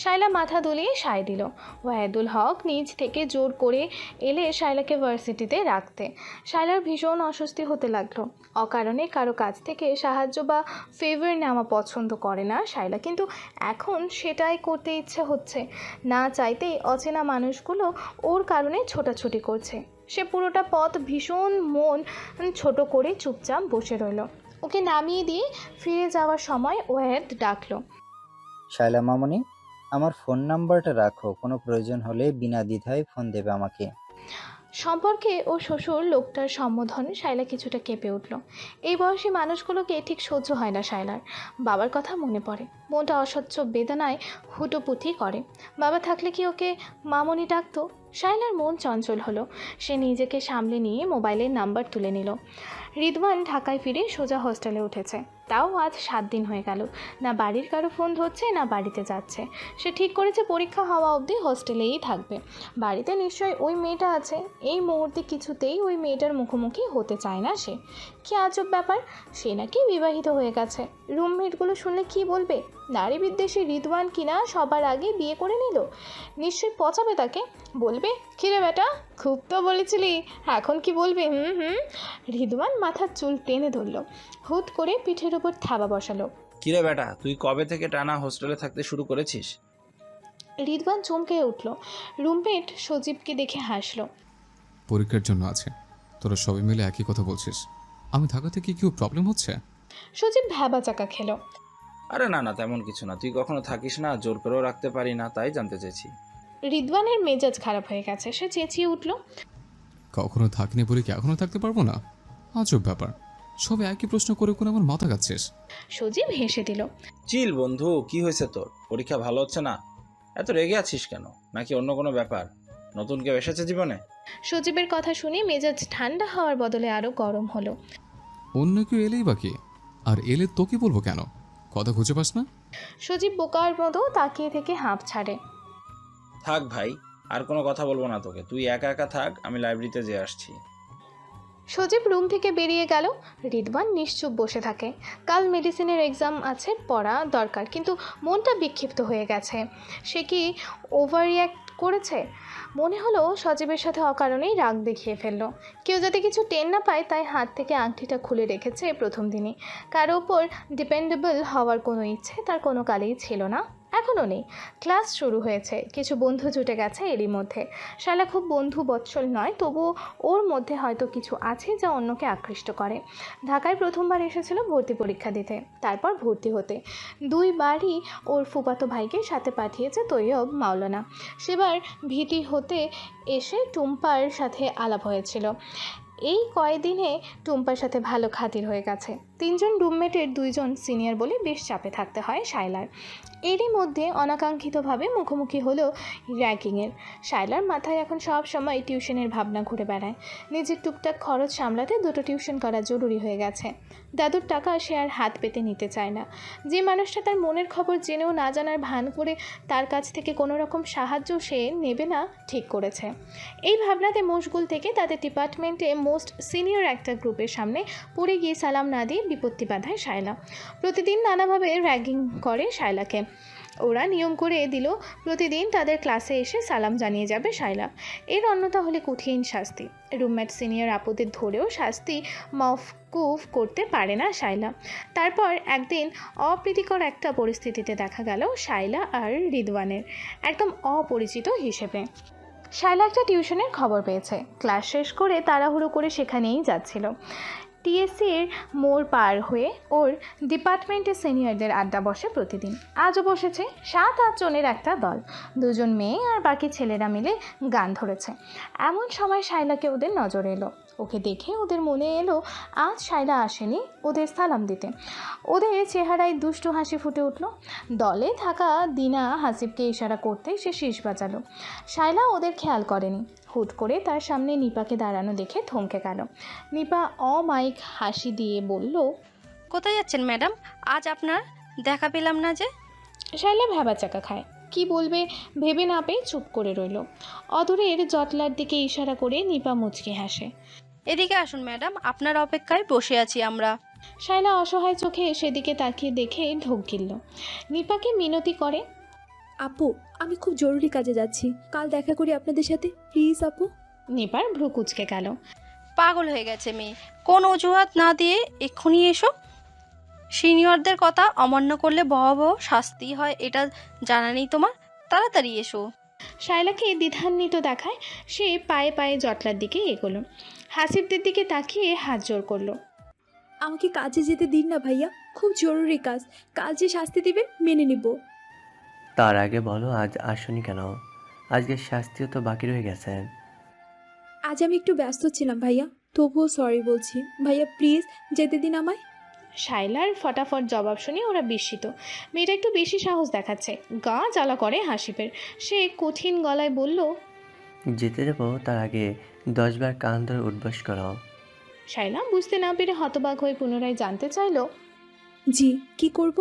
Speaker 2: শায়লা মাথা দুলিয়ে সায় দিল। ওয়াহেদুল হক নিজ থেকে জোর করে এলে শায়লাকে ভার্সিটিতে রাখতে। শায়লার ভীষণ অস্বস্তি হতে লাগলো। অকারণে কারো কাছ থেকে সাহায্য বা ফেভার নেওয়া পছন্দ করে না শায়লা, কিন্তু এখন সেটাই করতে ইচ্ছে হচ্ছে। না চাইতেই অচেনা মানুষগুলো ওর কারণে ছোটাছুটি করছে। সে পুরোটা পথ ভীষণ মন ছোট করে চুপচাপ বসে রইল। ওকে নামিয়ে দিয়ে ফিরে যাওয়ার সময় ওয়াহেদ ডাকলো,
Speaker 9: শায়লা মামনি, আমার ফোন নাম্বারটা রাখো, কোনো প্রয়োজন হলে বিনা দ্বিধায় ফোন দেবে আমাকে।
Speaker 2: সম্পর্কে ও শ্বশুর লোকটার সম্বোধন শায়লা কিছুটা কেঁপে উঠল। এই বয়সী মানুষগুলোকে ঠিক সহ্য হয় না শায়লার। বাবার কথা মনে পড়ে। মনটা অসহ্য বেদনায় হুটোপুটি করে। বাবা থাকলে কি ওকে মামনি ডাকতো? শায়লার মন চঞ্চল হলো। সে নিজেকে সামলে নিয়ে মোবাইলের নাম্বার তুলে নিল। রিদওয়ান ঢাকায় ফিরে সোজা হোস্টেলে উঠেছে। তাও আজ 7 দিন হয়ে গেল। না বাড়ির কারো ফোন ধরছে, না বাড়িতে যাচ্ছে। সে ঠিক করেছে পরীক্ষা হওয়া অবধি হোস্টেলেই থাকবে। বাড়িতে নিশ্চয়ই ওই মেয়েটা আছে। এই মুহূর্তে কিছুতেই ওই মেয়েটার মুখোমুখি হতে চায় না সে। কি আজব ব্যাপার, সে নাকি বিবাহিত হয়ে গেছে। রুমমেটগুলো শুনলে কি বলবে? নারী বিদ্বেষী রিদওয়ান কিনা সবার আগে বিয়ে করে নিল। নিশ্চয়ই পচাবে তাকে। বলবে, কিরে বেটা, খুব তো বলেছিলি, এখন কি বলবে? রিদওয়ান মাথার চুল টেনে ধরল। হুট করে পিঠের ওপর থাবা বসালো।
Speaker 10: কিরে বেটা, তুই কবে থেকে টানা হোস্টেলে থাকতে শুরু করেছিস?
Speaker 2: রিদওয়ান চমকে উঠল। রুমমেট সজীবকে দেখে হাসলো।
Speaker 7: পরীক্ষার জন্য আছে, তোরা সবাই মিলে একই কথা বলছিস। আমি থাকাতে কি কেউ প্রবলেম হচ্ছে?
Speaker 2: সজীব ভ্যাবা চাকা খেলো।
Speaker 10: আরে না না, তেমন কিছু না। তুই কখনো থাকিস না, জোর করেও রাখতে পারি না, তাই জানতে চাইছি।
Speaker 2: রিদওয়ানের মেজাজ খারাপ হয়ে গেছে। সে চেঁচিয়ে উঠল,
Speaker 7: কখনো থাকিনি বলে কি এখনো থাকতে পারবো না? আজব ব্যাপার, সবাই একই প্রশ্ন করে করে আমার মাথা খাচ্ছিস।
Speaker 2: সজীব হেসে দিল।
Speaker 10: চিল বন্ধু, কি হয়েছে তোর? পরীক্ষা ভালো হচ্ছে না? এত রেগে আছিস কেন? নাকি অন্য কোনো ব্যাপার? নতুন কেউ এসেছে জীবনে?
Speaker 2: সজীবের কথা শুনে মেজাজ ঠান্ডা হওয়ার বদলে আরো গরম হলো।
Speaker 7: অন্য কেউ এলেই বাকি, আর এলে তোকে বলবো কেন? কথা খুঁজে পাস না?
Speaker 2: সজীব বোকার মতো তাকিয়ে থেকে হাঁপ ছাড়ে।
Speaker 10: থাক ভাই, আর কোনো কথা বলবো না তোকে। তুই একা একা থাক, আমি লাইব্রেরিতে যেয়ে আসছি।
Speaker 2: সজীব রুম থেকে বেরিয়ে গেল। রিদওয়ান নিশ্চুপ বসে থাকে। কাল মেডিসিনের এক্সাম আছে, পড়া দরকার, কিন্তু মনটা বিক্ষিপ্ত হয়ে গেছে। সে কি ওভার রিঅ্যাক্ট করেছে? মনে হলো সজীবের সাথে অকারণেই রাগ দেখিয়ে ফেললো। কেউ যাতে কিছু টের না পায় তাই হাত থেকে আংটিটা খুলে রেখেছে প্রথম দিনই। কারো ওপর ডিপেন্ডেবল হওয়ার কোনো ইচ্ছে তার কোনো কালেই ছিল না, এখনও নেই। ক্লাস শুরু হয়েছে, কিছু বন্ধু জুটে গেছে এরই মধ্যে। শালা খুব বন্ধু বৎসল নয়, তবুও ওর মধ্যে হয়তো কিছু আছে যা অন্যকে আকৃষ্ট করে। ঢাকায় প্রথমবার এসেছিল ভর্তি পরীক্ষা দিতে, তারপর ভর্তি হতে। 2 বারই ওর ফুফাতো ভাইকে সাথে পাঠিয়েছে তৈয়ব মাওলানা। সেবার ভীতি হতে এসে টুম্পার সাথে আলাপ হয়েছিল। এই কয়দিনে টুম্পার সাথে ভালো খাতির হয়ে গেছে। তিনজন রুমমেটের দুইজন সিনিয়র বলে বেশ চাপে থাকতে হয় শায়লার। এরই মধ্যে অনাকাঙ্ক্ষিতভাবে মুখোমুখি হলো র্যাগিংয়ের। শায়লার মাথায় এখন সব সময় টিউশনের ভাবনা ঘুরে বেড়ায়। নিজের টুকটাক খরচ সামলাতে দুটো টিউশন করা জরুরি হয়ে গেছে। দাদুর টাকা সে আর হাত পেতে নিতে চায় না। যে মানুষটা তার মনের খবর জেনেও না জানার ভান করে তার কাছ থেকে কোনো রকম সাহায্য সে নেবে না ঠিক করেছে। এই ভাবনাতে মশগুল থেকে তাদের ডিপার্টমেন্টে মোস্ট সিনিয়র একটা গ্রুপের সামনে পড়ে গিয়ে সালাম না দিয়ে বিপত্তি বাঁধায় শায়লা। প্রতিদিন নানাভাবে র্যাগিং করে শায়লাকে। ওরা নিয়ম করে দিল প্রতিদিন তাদের ক্লাসে এসে সালাম জানিয়ে যাবে শায়লা। এর অন্যতা হলে কঠিন শাস্তি। রুমমেট সিনিয়র আপুদের ধরেও শাস্তি মওকুফ করতে পারে না শায়লা। তারপর একদিন অপ্রীতিকর একটা পরিস্থিতিতে দেখা গেল শায়লা আর রিদওয়ানের একদম অপরিচিত হিসেবে। শায়লা একটা টিউশনের খবর পেয়েছে। ক্লাস শেষ করে তাড়াহুড়ো করে সেখানেই যাচ্ছিল। টিএসসির মোড় পার হয়ে ওর ডিপার্টমেন্টের সিনিয়রদের আড্ডা বসে প্রতিদিন। আজও বসেছে 7-8 জনের একটা দল। 2 জন মেয়ে আর বাকি ছেলেরা মিলে গান ধরেছে। এমন সময় শায়লাকে ওদের নজর এলো। ওকে দেখে ওদের মনে এলো আজ শায়লা আসেনি ওদের সালাম দিতে। ওদের চেহারায় দুষ্টু হাসি ফুটে উঠল। দলে থাকা দিনা হাসিবকে ইশারা করতে সে শীষ বাজালো। শায়লা ওদের খেয়াল করেনি। হুট করে তার সামনে নিপাকে দাঁড়ানো দেখে থমকে গেল। নিপা অমায়িক হাসি দিয়ে বলল,
Speaker 14: কোথায় যাচ্ছেন ম্যাডাম? আজ আপনার দেখা পেলাম না যে।
Speaker 2: শায়লা ভ্যাবাচাকা খায়। কি বলবে ভেবে না পেয়ে চুপ করে রইল। অদূরের জটলার দিকে ইশারা করে নিপা মুচকি হাসে।
Speaker 14: এদিকে আসুন ম্যাডাম, আপনার অপেক্ষায় বসে আছি আমরা।
Speaker 2: শায়লা অসহায় চোখে সেদিকে তাকিয়ে দেখে ঢোক গিলল। নিপাকে মিনতি করে,
Speaker 3: আপু, আমি খুব জরুরি কাজে যাচ্ছি, কাল দেখা করি আপনাদের সাথে, প্লিজ আপু।
Speaker 2: নিপার ভ্রু কুচকে গেল।
Speaker 14: পাগল হয়ে গেছে মেয়ে, কোন অজুহাত না দিয়ে এক্ষুনি এসো। সিনিয়রদের কথা অমান্য করলে ভয়াবহ শাস্তি হয়, এটা জানা নেই তোমার? তাড়াতাড়ি এসো।
Speaker 2: শায়লাকে দ্বিধান্বিত দেখায় সে পায়ে পায়ে জটলার দিকে এগোলো। হাসিবদের দিকে তাকিয়ে হাত জোর করলো।
Speaker 3: আমাকে কাজে যেতে দিন না ভাইয়া, খুব জরুরি কাজ, কাল যে শাস্তি দিবেন মেনে নিব।
Speaker 15: তার আগে বলো আজ আসনি কেন? আজকের শাস্তিও তো বাকি রয়ে গেছে।
Speaker 3: আজ আমি একটু ব্যস্ত ছিলাম ভাইয়া, তবুও সরি বলছি ভাইয়া, প্লিজ যেতে দিন আমায়।
Speaker 2: শায়লার ফটাফট জবাব শুনে ওরা বিস্মিত। মেয়েটা একটু বেশি সাহস দেখাচ্ছে। গা জ্বালা করে হাসিবের। সে কঠিন গলায় বলল,
Speaker 15: যেতে দেবো তার আগে 10 বার কান ধরে উঠবস করো।
Speaker 2: শায়লা বুঝতে না পেরে হতবাক হয়ে পুনরায় জানতে চাইল,
Speaker 3: জি কি করব?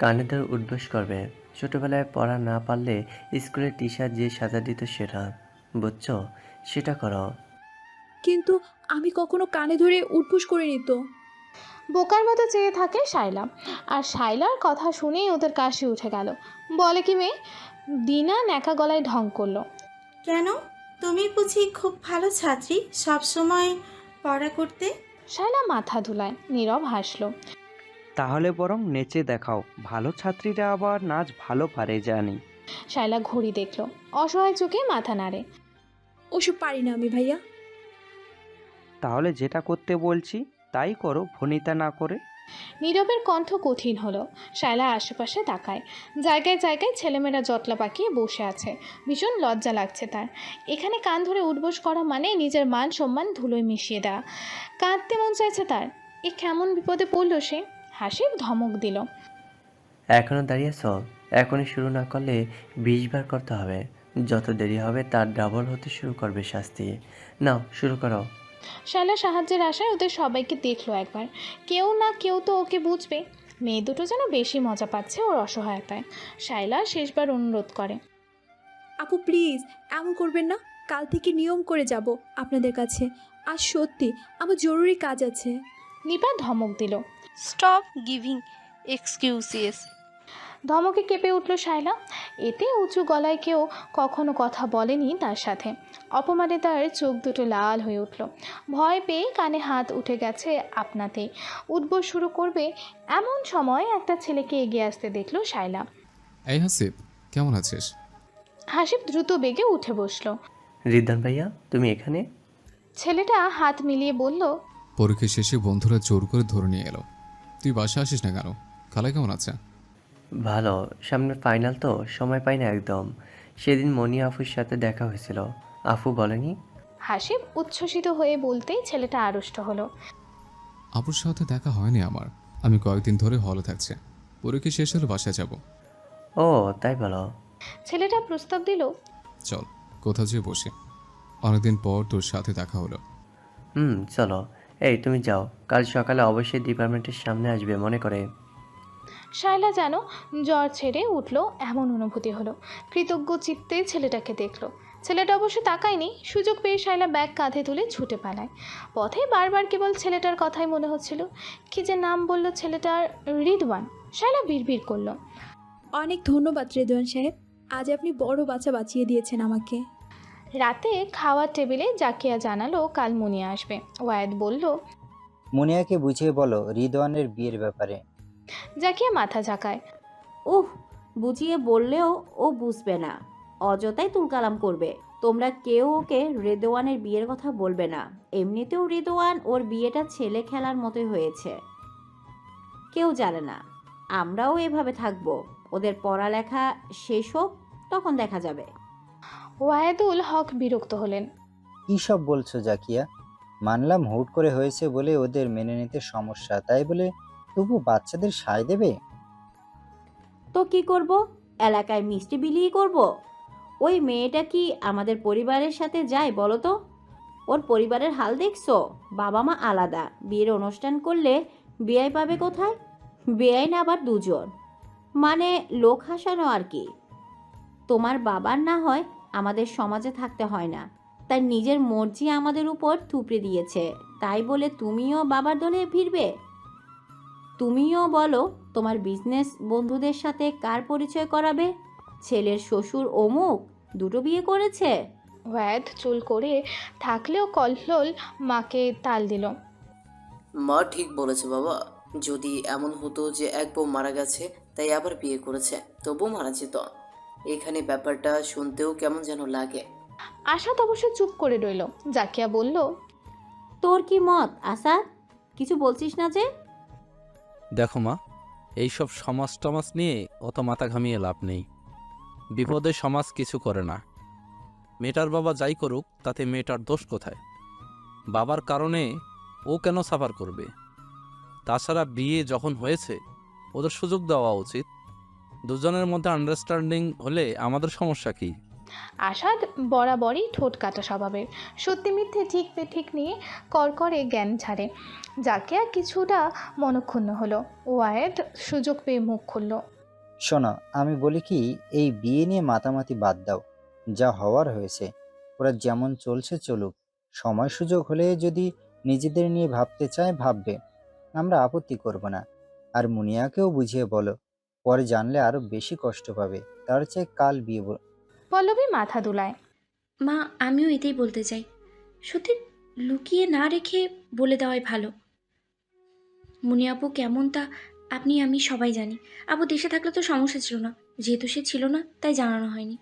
Speaker 15: কানে ধরে উঠবস করবে। ছোটবেলায় পড়া না পারলে স্কুলের টিচার যে সাজা দিত সেটা, বুঝছো? সেটা করো।
Speaker 3: কিন্তু আমি কখনো কানে ধরে উঠবোস করিনি তো।
Speaker 2: বোকার মতো চেয়ে থাকে শায়লা। আর শায়লার কথা শুনেই ওদের কাশি উঠে গেল। বলে কি মেয়ে? দিনা ন্যাকা গলায় ঢং করলো।
Speaker 16: কেন, তুমি বুঝি খুব ভালো ছাত্রী, সব সময় পড়া করতে?
Speaker 2: শায়লা মাথা ধুলায়, নীরব হাসলো।
Speaker 17: তাহলে বরং নেচে দেখাও, ভালো ছাত্রীরা আবার নাচ ভালো পারে জানি।
Speaker 2: শায়লা ঘড়ি দেখলো, অসহায় চোখে মাথা নাড়ে।
Speaker 3: ওসব পারি না আমি ভাইয়া।
Speaker 17: তাহলে যেটা করতে বলছি তাই করো, ভনিতা না করে।
Speaker 2: নীরবের কণ্ঠ কঠিন হলো। শায়লা আশেপাশে তাকায়। জায়গায় জায়গায় ছেলেমেয়েরা জটলা পাকিয়ে বসে আছে। ভীষণ লজ্জা লাগছে তার। এখানে কান ধরে উঠবোস করা মানে নিজের মান সম্মান ধুলোয় মিশিয়ে দেওয়া। কাঁদতে মন চাইছে তার। এ কেমন বিপদে পড়লো সে? হাসিব ধমক দিল,
Speaker 15: এখনো দাঁড়িয়েছ? এখনই শুরু না করলে 20 বার করতে হবে। যত দেরি হবে তার ডাবল হতে শুরু করবে শাস্তি। নাও শুরু করো।
Speaker 2: শায়লা সাহায্যের আশায় ওদের সবাইকে দেখলো একবার। কেউ না কেউ তো ওকে বুঝবে। মেয়ে দুটো যেন বেশি মজা পাচ্ছে ওর অসহায়তায়। শায়লা শেষবার অনুরোধ করে,
Speaker 3: আপু প্লিজ এমন করবেন না, কাল থেকে নিয়ম করে যাব আপনাদের কাছে। আর সত্যি আমার জরুরি কাজ আছে।
Speaker 2: নিপা ধমক দিল,
Speaker 14: স্টপ গিভিং এক্সকিউজেস।
Speaker 2: ধমকে কেঁপে উঠল শায়লা। এতে উঁচু গলায় কেউ কখনো কথা বলেনি তার সাথে। অপমানে তার চোখ দুটো লাল হয়ে উঠল। ভয় পেয়ে কানে হাত উঠে গেছে আপনাতেই। উঠবোস শুরু করবে এমন সময় একটা ছেলেকে এগিয়ে আসতে দেখলো শায়লা।
Speaker 7: এই হাসিব, কেমন আছিস?
Speaker 2: হাসিব দ্রুত বেগে উঠে বসলো।
Speaker 15: রিদান ভাইয়া তুমি এখানে?
Speaker 2: ছেলেটা হাত মিলিয়ে বলল,
Speaker 7: পরীক্ষা শেষে বন্ধুরা জোর করে ধরে নিয়ে এলো। তুই বাসা আসিস না কেন? খালা কেমন আছে?
Speaker 15: ভালো, সামনে ফাইনাল তো, সময় পাই না একদম। সেদিন মনি আফুর সাথে দেখা হয়েছিল, আফু বলেনি?
Speaker 2: হাসিব উচ্ছ্বসিত হয়ে বলতেই ছেলেটা আড়ষ্ট হলো।
Speaker 7: আপুর সাথে দেখা হয়নি আমার। আমি কয়েকদিন ধরে হলে থাকছে, পরীক্ষা শেষ হলে বাসায় যাব।
Speaker 15: ও তাই বলো?
Speaker 2: ছেলেটা প্রস্তাব দিল।
Speaker 7: চল কোথাও যেয়ে বসে, অনেকদিন পর তোর সাথে দেখা হলো।
Speaker 15: চলো। এই তুমি যাও, কাল সকালে অবশ্যই ডিপার্টমেন্টের সামনে আসবে মনে করে।
Speaker 2: শায়লা যেন জ্বর ছেড়ে উঠল এমন অনুভূতি হলো। কৃতজ্ঞ চিত্তে ছেলেটাকে দেখলো। ছেলেটা অবশ্য তাকায়নি। সুযোগ পেয়ে শায়লা ব্যাগ কাঁধে তুলে ছুটে পালায়। পথে বারবার কেবল ছেলেটার কথাই মনে হচ্ছিল। কি যে নাম বলল ছেলেটার, রিদওয়ান। শায়লা বিড়বিড় করলো।
Speaker 3: অনেক ধন্যবাদ রেদওয়ান সাহেব, আজ আপনি বড় বাঁচা বাঁচিয়ে দিয়েছেন আমাকে।
Speaker 2: রাতে খাওয়ার টেবিলে জাকিয়া জানালো কাল মুনিয়া আসবে। ওয়ায়েদ বলল,
Speaker 9: মুনিয়াকে বুঝিয়ে বলো রিদওয়ানের বিয়ের ব্যাপারে।
Speaker 2: জাকিয়া মাথা ঝাঁকায়।
Speaker 8: উহ, বুঝিয়ে বললেও ও বুঝবে না, অযথাই তুলকালাম করবে। তোমরা কেউ ওকে রেদওয়ানের বিয়ের কথা বলবে না। এমনিতেও রেদওয়ান ওর বিয়েটা ছেলে খেলার মতোই হয়েছে, কেউ জানে না। আমরাও এভাবে থাকবো, ওদের পড়ালেখা শেষ হোক, তখন দেখা যাবে।
Speaker 2: ওয়ায়েদুল হক বিরক্ত হলেন।
Speaker 9: কী সব বলছো জাকিয়া? মানলাম হুট করে হয়েছে বলে ওদের মেনে নিতে সমস্যা, তাই বলে তবু বাচ্চাদের সায় দেবে?
Speaker 8: তো কি করব? এলাকায় মিষ্টি বিলিয়ে করব? ওই মেয়েটা কি আমাদের পরিবারের সাথে যায় বলো তো? ওর পরিবারের হাল দেখছো? বাবা মা আলাদা, বিয়ের অনুষ্ঠান করলে বেয়াই পাবে কোথায়? বেয়াই না আবার দুজন, মানে লোক হাসানো আর কি। তোমার বাবার না হয় আমাদের সমাজে থাকতে হয় না, তার নিজের মর্জি আমাদের উপর থুপড়ে দিয়েছে, তাই বলে তুমিও বাবার দলে ভিড়বে? তুমিও বলো তোমার বিজনেস বন্ধুদের সাথে কার পরিচয় করাবে? ছেলের শ্বশুর অমুক দুটো বিয়ে করেছে।
Speaker 2: ওয়ায়েদ চুল করে থাকলেও কল্লোল মাকে তাল দিল।
Speaker 11: মা ঠিক বলেছে বাবা, যদি এমন হতো যে এক বউ মারা গেছে তাই আবার বিয়ে করেছে, তবু মারা যেত। এখানে ব্যাপারটা শুনতেও কেমন যেন লাগে।
Speaker 2: আসাদ অবশ্য চুপ করে রইল। জাকিয়া বলল,
Speaker 8: তোর কি মত আসাদ? কিছু বলছিস না যে?
Speaker 18: দেখো মা, এইসব সমাজ টমাজ নিয়ে অত মাথা ঘামিয়ে লাভ নেই। বিপদে সমাজ কিছু করে না। মেয়েটার বাবা যাই করুক, তাতে মেয়েটার দোষ কোথায়? বাবার কারণে ও কেন সাফার করবে? তাছাড়া বিয়ে যখন হয়েছে ওদের সুযোগ দেওয়া উচিত। দুজনের মধ্যে আন্ডারস্ট্যান্ডিং হলে আমাদের সমস্যা কি?
Speaker 2: আসাদ বরাবরই ঠোঁট কাটা স্বভাবের। সত্যি মিথ্যে ঠিক বেঠিক নিয়ে করকরে জ্ঞান ছাড়ে। জাকিয়া কিছুটা মনক্ষুণ্ণ হলো। ওয়ায়েদ সুযোগ পেয়ে মুখ খুলল।
Speaker 9: শোনো, আমি বলি কি, এই বিয়ে নিয়ে মাতামাতি বাদ দাও। যা হওয়ার হয়েছে, ওরা যেমন চলছে চলুক। সময় সুযোগ হলে যদি নিজেদের নিয়ে ভাবতে চায় ভাববে, আমরা আপত্তি করব না। আর মুনিয়াকেও বুঝিয়ে বলো, পরে জানলে আরো বেশি কষ্ট পাবে। তার চেয়ে কাল বিয়ে
Speaker 2: পল্লবী মাথা দুলায়।
Speaker 6: মা, আমিও এটাই বলতে চাই। সত্যি লুকিয়ে না রেখে বলে দেওয়াই ভালো। মুনিয়াপু কেমন তা আমি সবাই জানি। আপু দেশে থাকলে তো সমস্যা ছিল না, যেহেতু সে ছিল না তাই জানানো হয়নি।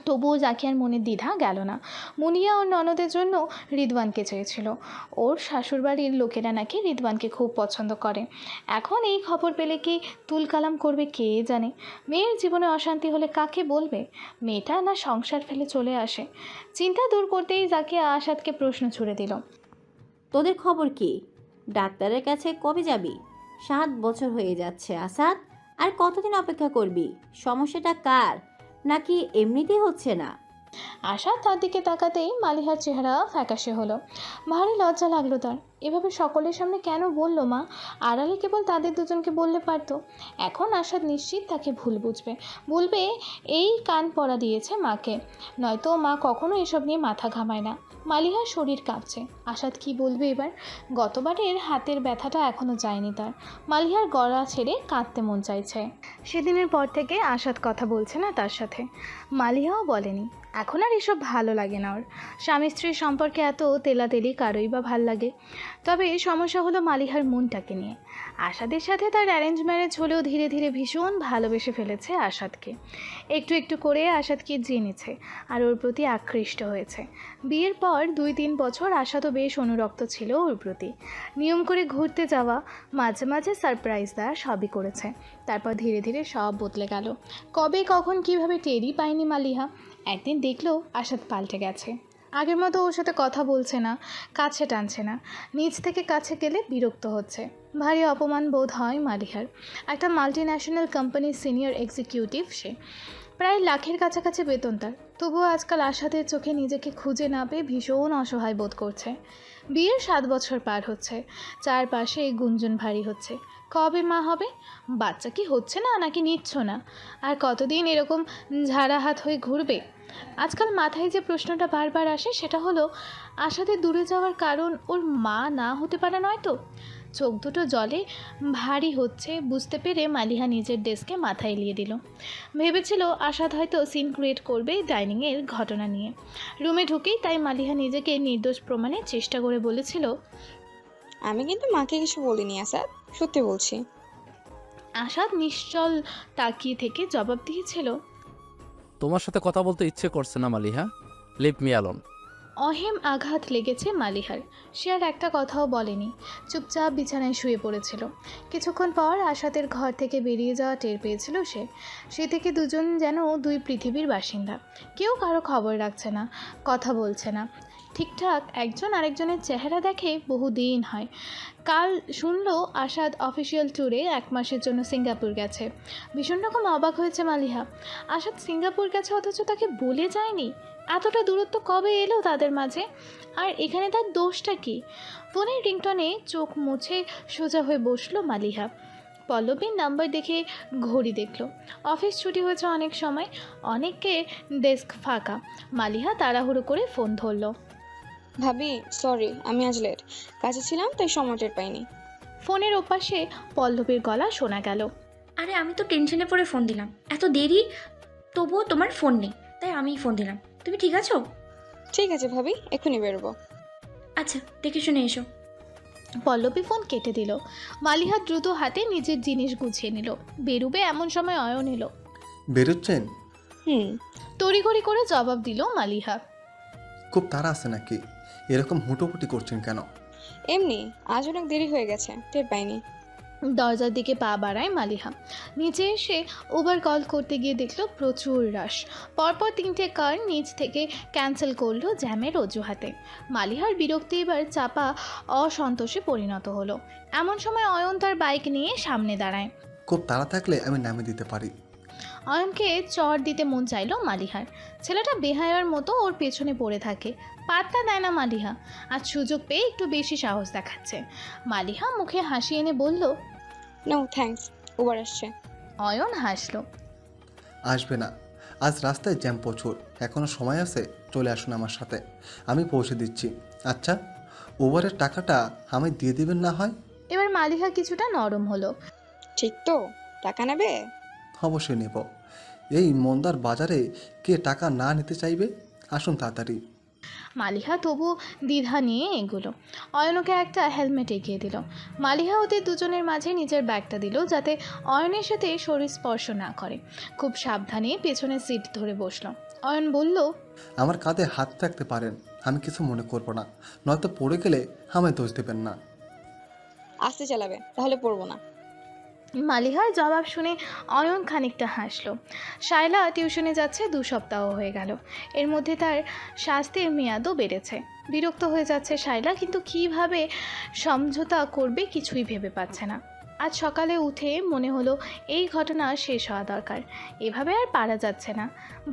Speaker 2: তবুও জাকিয়ার মনের দ্বিধা গেল না। মুনিয়া ওর ননদের জন্য রিদওয়ানকে চেয়েছিল। ওর শ্বশুরবাড়ির লোকেরা নাকি রিদওয়ানকে খুব পছন্দ করে। এখন এই খবর পেলে কি তুলকালাম করবে কে জানে। মেয়ের জীবনে অশান্তি হলে কাকে বলবে? মেয়েটা না সংসার ফেলে চলে আসে। চিন্তা দূর করতেই জাকিয়া আসাদকে প্রশ্ন ছুড়ে দিল,
Speaker 8: তোদের খবর কি? ডাক্তারের কাছে কবে যাবি? 7 বছর হয়ে যাচ্ছে আসাদ, আর কতদিন অপেক্ষা করবি? সমস্যাটা কার? নাকি এমনিতেই হচ্ছে না?
Speaker 2: আশা তার দিকে তাকাতেই মালিহার চেহারা ফ্যাকাশে হলো। ভারী লজ্জা লাগলো তার। এভাবে সকলের সামনে কেন বললো মা? আড়ালে কেবল তাদের দুজনকে বললে পারতো। এখন আশাদ নিশ্চিত তাকে ভুল বুঝবে, বলবে এই কান পড়া দিয়েছে মাকে, নয়তো মা কখনো এসব নিয়ে মাথা ঘামায় না। মালিহার শরীর কাঁপছে। আশাদ কি বলবে এবার? গতবারের হাতের ব্যথাটা এখনও যায়নি তার। মালিহার গলা ছেড়ে কাঁদতে মন চাইছে। সেদিনের পর থেকে আশাদ কথা বলছে না তার সাথে। মালিহাও বলেনি। এখন আর এসব ভালো লাগে না ওর। স্বামী স্ত্রীর সম্পর্কে এত তেলাতেলি কারোই বা ভাল লাগে। তবে সমস্যা হলো মালিহার মনটাকে নিয়ে। আশাদের সাথে তার অ্যারেঞ্জ ম্যারেজ হলেও ধীরে ধীরে ভীষণ ভালোবেসে ফেলেছে আশাদকে। একটু একটু করে আশাদকে জেনেছে আর ওর প্রতি আকৃষ্ট হয়েছে। বিয়ের পর 2-3 বছর আশাদও বেশ অনুরক্ত ছিল ওর প্রতি। নিয়ম করে ঘুরতে যাওয়া, মাঝে মাঝে সারপ্রাইজ দেওয়া, সবই করেছে। তারপর ধীরে ধীরে সব বদলে গেল। কবে কখন কিভাবে টেরই পায়নি মালিহা। একদিন দেখলো আশাদ পাল্টে গেছে। আগের মতো ওর সাথে কথা বলছে না, কাছে টানছে না, নিজ থেকে কাছে গেলে বিরক্ত হচ্ছে। ভারী অপমান বোধ হয় মালিহার। একটা মাল্টিন্যাশনাল কোম্পানির সিনিয়র এক্সিকিউটিভ সে, প্রায় লাখের কাছাকাছি বেতন তার। তবুও আজকাল আশাদের চোখে নিজেকে খুঁজে না পেয়ে ভীষণ অসহায় বোধ করছে। বিয়ের 7 বছর পার হচ্ছে, চারপাশে গুঞ্জন ভারী হচ্ছে। কবে মা হবে? বাচ্চা কি হচ্ছে না নাকি নিচ্ছ না? আর কতদিন এরকম ঝাড়া হাত হয়ে ঘুরবে? আজকাল মাথায় যে প্রশ্নটা বারবার আসে সেটা হলো, আশাদের দূরে যাওয়ার কারণ ওর মা না হতে পারে নয় তো? চোখ দুটো জলে ভারী হচ্ছে বুঝতে পেরে মালিহা নিজের ডেস্কে মাথা এলিয়ে দিল। ভেবেছিল আশাদ হয়তো সিন ক্রিয়েট করবে ডাইনিংয়ের ঘটনা নিয়ে। রুমে ঢুকেই তাই মালিহা নিজেকে নির্দোষ প্রমাণের চেষ্টা করে বলেছিল,
Speaker 12: আমি কিন্তু মাকে কিছু বলিনি আসাদ, সত্যি বলছি।
Speaker 2: আশাদ নিশ্চল তাকিয়ে থেকে জবাব দিয়েছিল,
Speaker 18: তোমার সাথে কথা বলতে ইচ্ছে করছে না মালিহা, লিভ মি অ্যালোন।
Speaker 2: অহেম আঘাত লেগেছে মালিহার। সে আর একটা কথাও বলেনি, চুপচাপ বিছানায় শুয়ে পড়েছিল। কিছুক্ষণ পর আশাতের ঘর থেকে বেরিয়ে যাওয়া টের পেয়েছিল সে থেকে দুজন যেন দুই পৃথিবীর বাসিন্দা। কেউ কারো খবর রাখছে না, কথা বলছে না। ঠিকঠাক একজন আরেকজনের চেহারা দেখে বহুদিন হয়। কাল শুনলো আশাদ অফিসিয়াল ট্যুরে 1 মাসের জন্য সিঙ্গাপুর গেছে। ভীষণ রকম অবাক হয়েছে মালিহা। আশাদ সিঙ্গাপুর গেছে অথচ তাকে বলে যায়নি। এতটা দূরত্ব কবে এলো তাদের মাঝে? আর এখানে তার দোষটা কি? ফোনের রিংটনে চোখ মুছে সোজা হয়ে বসলো মালিহা। পল্লবীর নাম্বার দেখে ঘড়ি দেখলো। অফিস ছুটি হয়েছে অনেক সময়, অনেককে ডেস্ক ফাঁকা। মালিহা তাড়াহুড়ো করে ফোন ধরলো।
Speaker 12: ভাবি সরি, আমি আজ লেট, কাছে ছিলাম তাই সময় টের পাইনি।
Speaker 2: ফোনের ওপাশে পল্লবীর গলা শোনা গেল,
Speaker 6: আরে আমি তো টেনশনে পড়ে ফোন দিলাম, এত দেরি তবুও তোমার ফোন নেই, তাই আমিই ফোন দিলাম। তুমি ঠিক আছো?
Speaker 12: ঠিক আছে ভাবি, এক্ষুনি বেরোবো।
Speaker 6: আচ্ছা, দেখে শুনে এসো।
Speaker 2: পল্লবী ফোন কেটে দিল। মালিহা দ্রুত হাতে নিজের জিনিস গুছিয়ে নিল। বেরুবে এমন সময় অয়ন এলো।
Speaker 19: বেরোচ্ছেন?
Speaker 2: তড়িঘড়ি করে জবাব দিল মালিহা।
Speaker 19: খুব তাড়া আছে নাকি? এরকম হুটোপুটি করছেন কেন?
Speaker 12: এমনি, আজ অনেক দেরি হয়ে গেছে, টের পাইনি।
Speaker 2: দরজার দিকে পা বাড়ায় মালিহা। নিচে এসে উবার কল করতে গিয়ে দেখলো প্রচুর রাশ। পরপর 3টে কার নিচ থেকে ক্যান্সেল করলো জ্যামের অজুহাতে। মালিহার বিরক্তি এবার চাপা অসন্তোষে পরিণত হলো। এমন সময় অয়ন তার বাইক নিয়ে সামনে দাঁড়ায়।
Speaker 19: খুব তাড়া থাকলে আমি নামে দিতে পারি।
Speaker 2: অয়নকে চর দিতে মন চাইলো মালিহার। ছেলেটা বেহায়ার মতো ওর পেছনে পড়ে থাকে, পাত্তা দেয় না মালিহা। আজ সুযোগ পেয়ে একটু বেশি সাহস দেখাচ্ছে। মালিহা মুখে হাসি এনে বলল,
Speaker 12: নো থ্যাঙ্কস, উবার আসছে।
Speaker 2: অয়ন হাসলো।
Speaker 19: আসবে না, আজ রাস্তায় জ্যাম প্রচুর, এখনো সময় আছে, চলে আসুন আমার সাথে, আমি পৌঁছে দিচ্ছি। আচ্ছা, উবারের টাকাটা আমায় দিয়ে দিবেন না হয়?
Speaker 2: এবার মালিহা কিছুটা নরম হলো।
Speaker 12: ঠিক তো, টাকা নেবে?
Speaker 19: অবশ্যই নেব। এই মন্দার বাজারে কে টাকা না নিতে চাইবে? আসুন তাড়াতাড়ি।
Speaker 2: মালিহা তবু দ্বিধা নিয়ে এগুলো। অয়নকে একটা হেলমেট এগিয়ে দিল। মালিহা ওদের দুজনের মাঝে নিজের ব্যাগটা দিল যাতে অয়নের সাথে শরীর স্পর্শ না করে। খুব সাবধানে পেছনের সিট ধরে বসলো। অয়ন বলল,
Speaker 19: আমার কাঁধে হাত রাখতে পারেন, আমি কিছু মনে করব না, নয়তো পড়ে গেলে আমায় দোষ দেবেন না।
Speaker 12: আস্তে চালাবে, তাহলে পড়বো না।
Speaker 2: মালিহার জবাব শুনে অয়ন খানিকটা হাসলো। শায়লা টিউশনে যাচ্ছে 2 সপ্তাহ হয়ে গেল। এর মধ্যে তার শাস্তির মেয়াদও বেড়েছে। বিরক্ত হয়ে যাচ্ছে শায়লা, কিন্তু কীভাবে সমঝোতা করবে কিছুই ভেবে পাচ্ছে না। আজ সকালে উঠে মনে হলো এই ঘটনা শেষ হওয়া দরকার, এভাবে আর পারা যাচ্ছে না।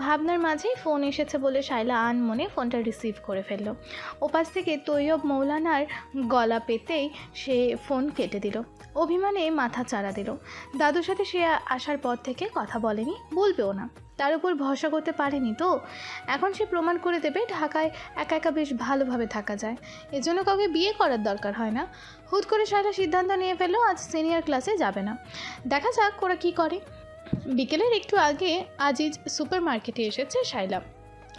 Speaker 2: ভাবনার মাঝেই ফোন এসেছে বলে শায়লা আনমনে ফোনটা রিসিভ করে ফেলল। ওপাশ থেকে তৈয়ব মৌলানার গলা পেতেই সে ফোন কেটে দিল। অভিমানে মাথা চাড়া দিল। দাদুর সাথে সে আসার পর থেকে কথা বলেনি, বলবেও না। তার উপর ভরসা করতে পারেনি তো। এখন সে প্রমাণ করে দেবে ঢাকায় একা একা বেশ ভালোভাবে থাকা যায়। এজন্য কাউকে বিয়ে করার দরকার হয় না। হুট করে শায়লা সিদ্ধান্ত নিয়ে ফেললো আজ সিনিয়র ক্লাসে যাবে না। দেখা যাক ওরা কী করে। বিকেলের একটু আগে আজিজ সুপার মার্কেটে এসেছে শায়লা।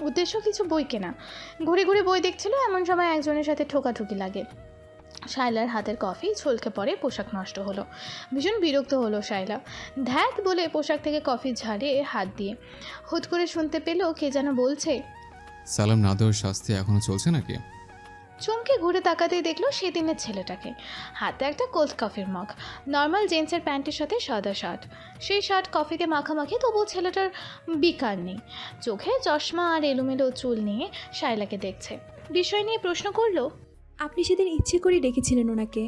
Speaker 2: উদ্দেশ্য কিছু বই কেনা। ঘুরে ঘুরে বই দেখছিল, এমন সময় একজনের সাথে ঠোকাঠুকি লাগে। শায়লার হাতের কফি ছলকে পড়ে, পোশাক নষ্ট হলো। ভীষণ বিরক্ত হলো শায়লা। ধ্যাত বলে পোশাক থেকে কফি ঝাড়ে হাত দিয়ে হুট করে শুনতে পেল কে যেন বলছে,
Speaker 7: সালাম না দেওয়ার শাস্তি এখনো চলছে নাকি?
Speaker 2: চমকে ঘুরে তাকাতেই দেখলো সেদিনের ছেলেটাকে, হাতে একটা কোল্ড কফির মগ, নর্মাল জিন্সের প্যান্টের সাথে সাদা শার্ট। সেই শার্ট কফিতে মাখামাখি, তবুও ছেলেটার বিকার নেই। চোখে চশমা আর এলোমেলো চুল নিয়ে শায়লাকে দেখছে। বিষয় নিয়ে প্রশ্ন করলো,
Speaker 3: আপনি সেদিন ইচ্ছে করে ডেকেছিলেন ওনাকে?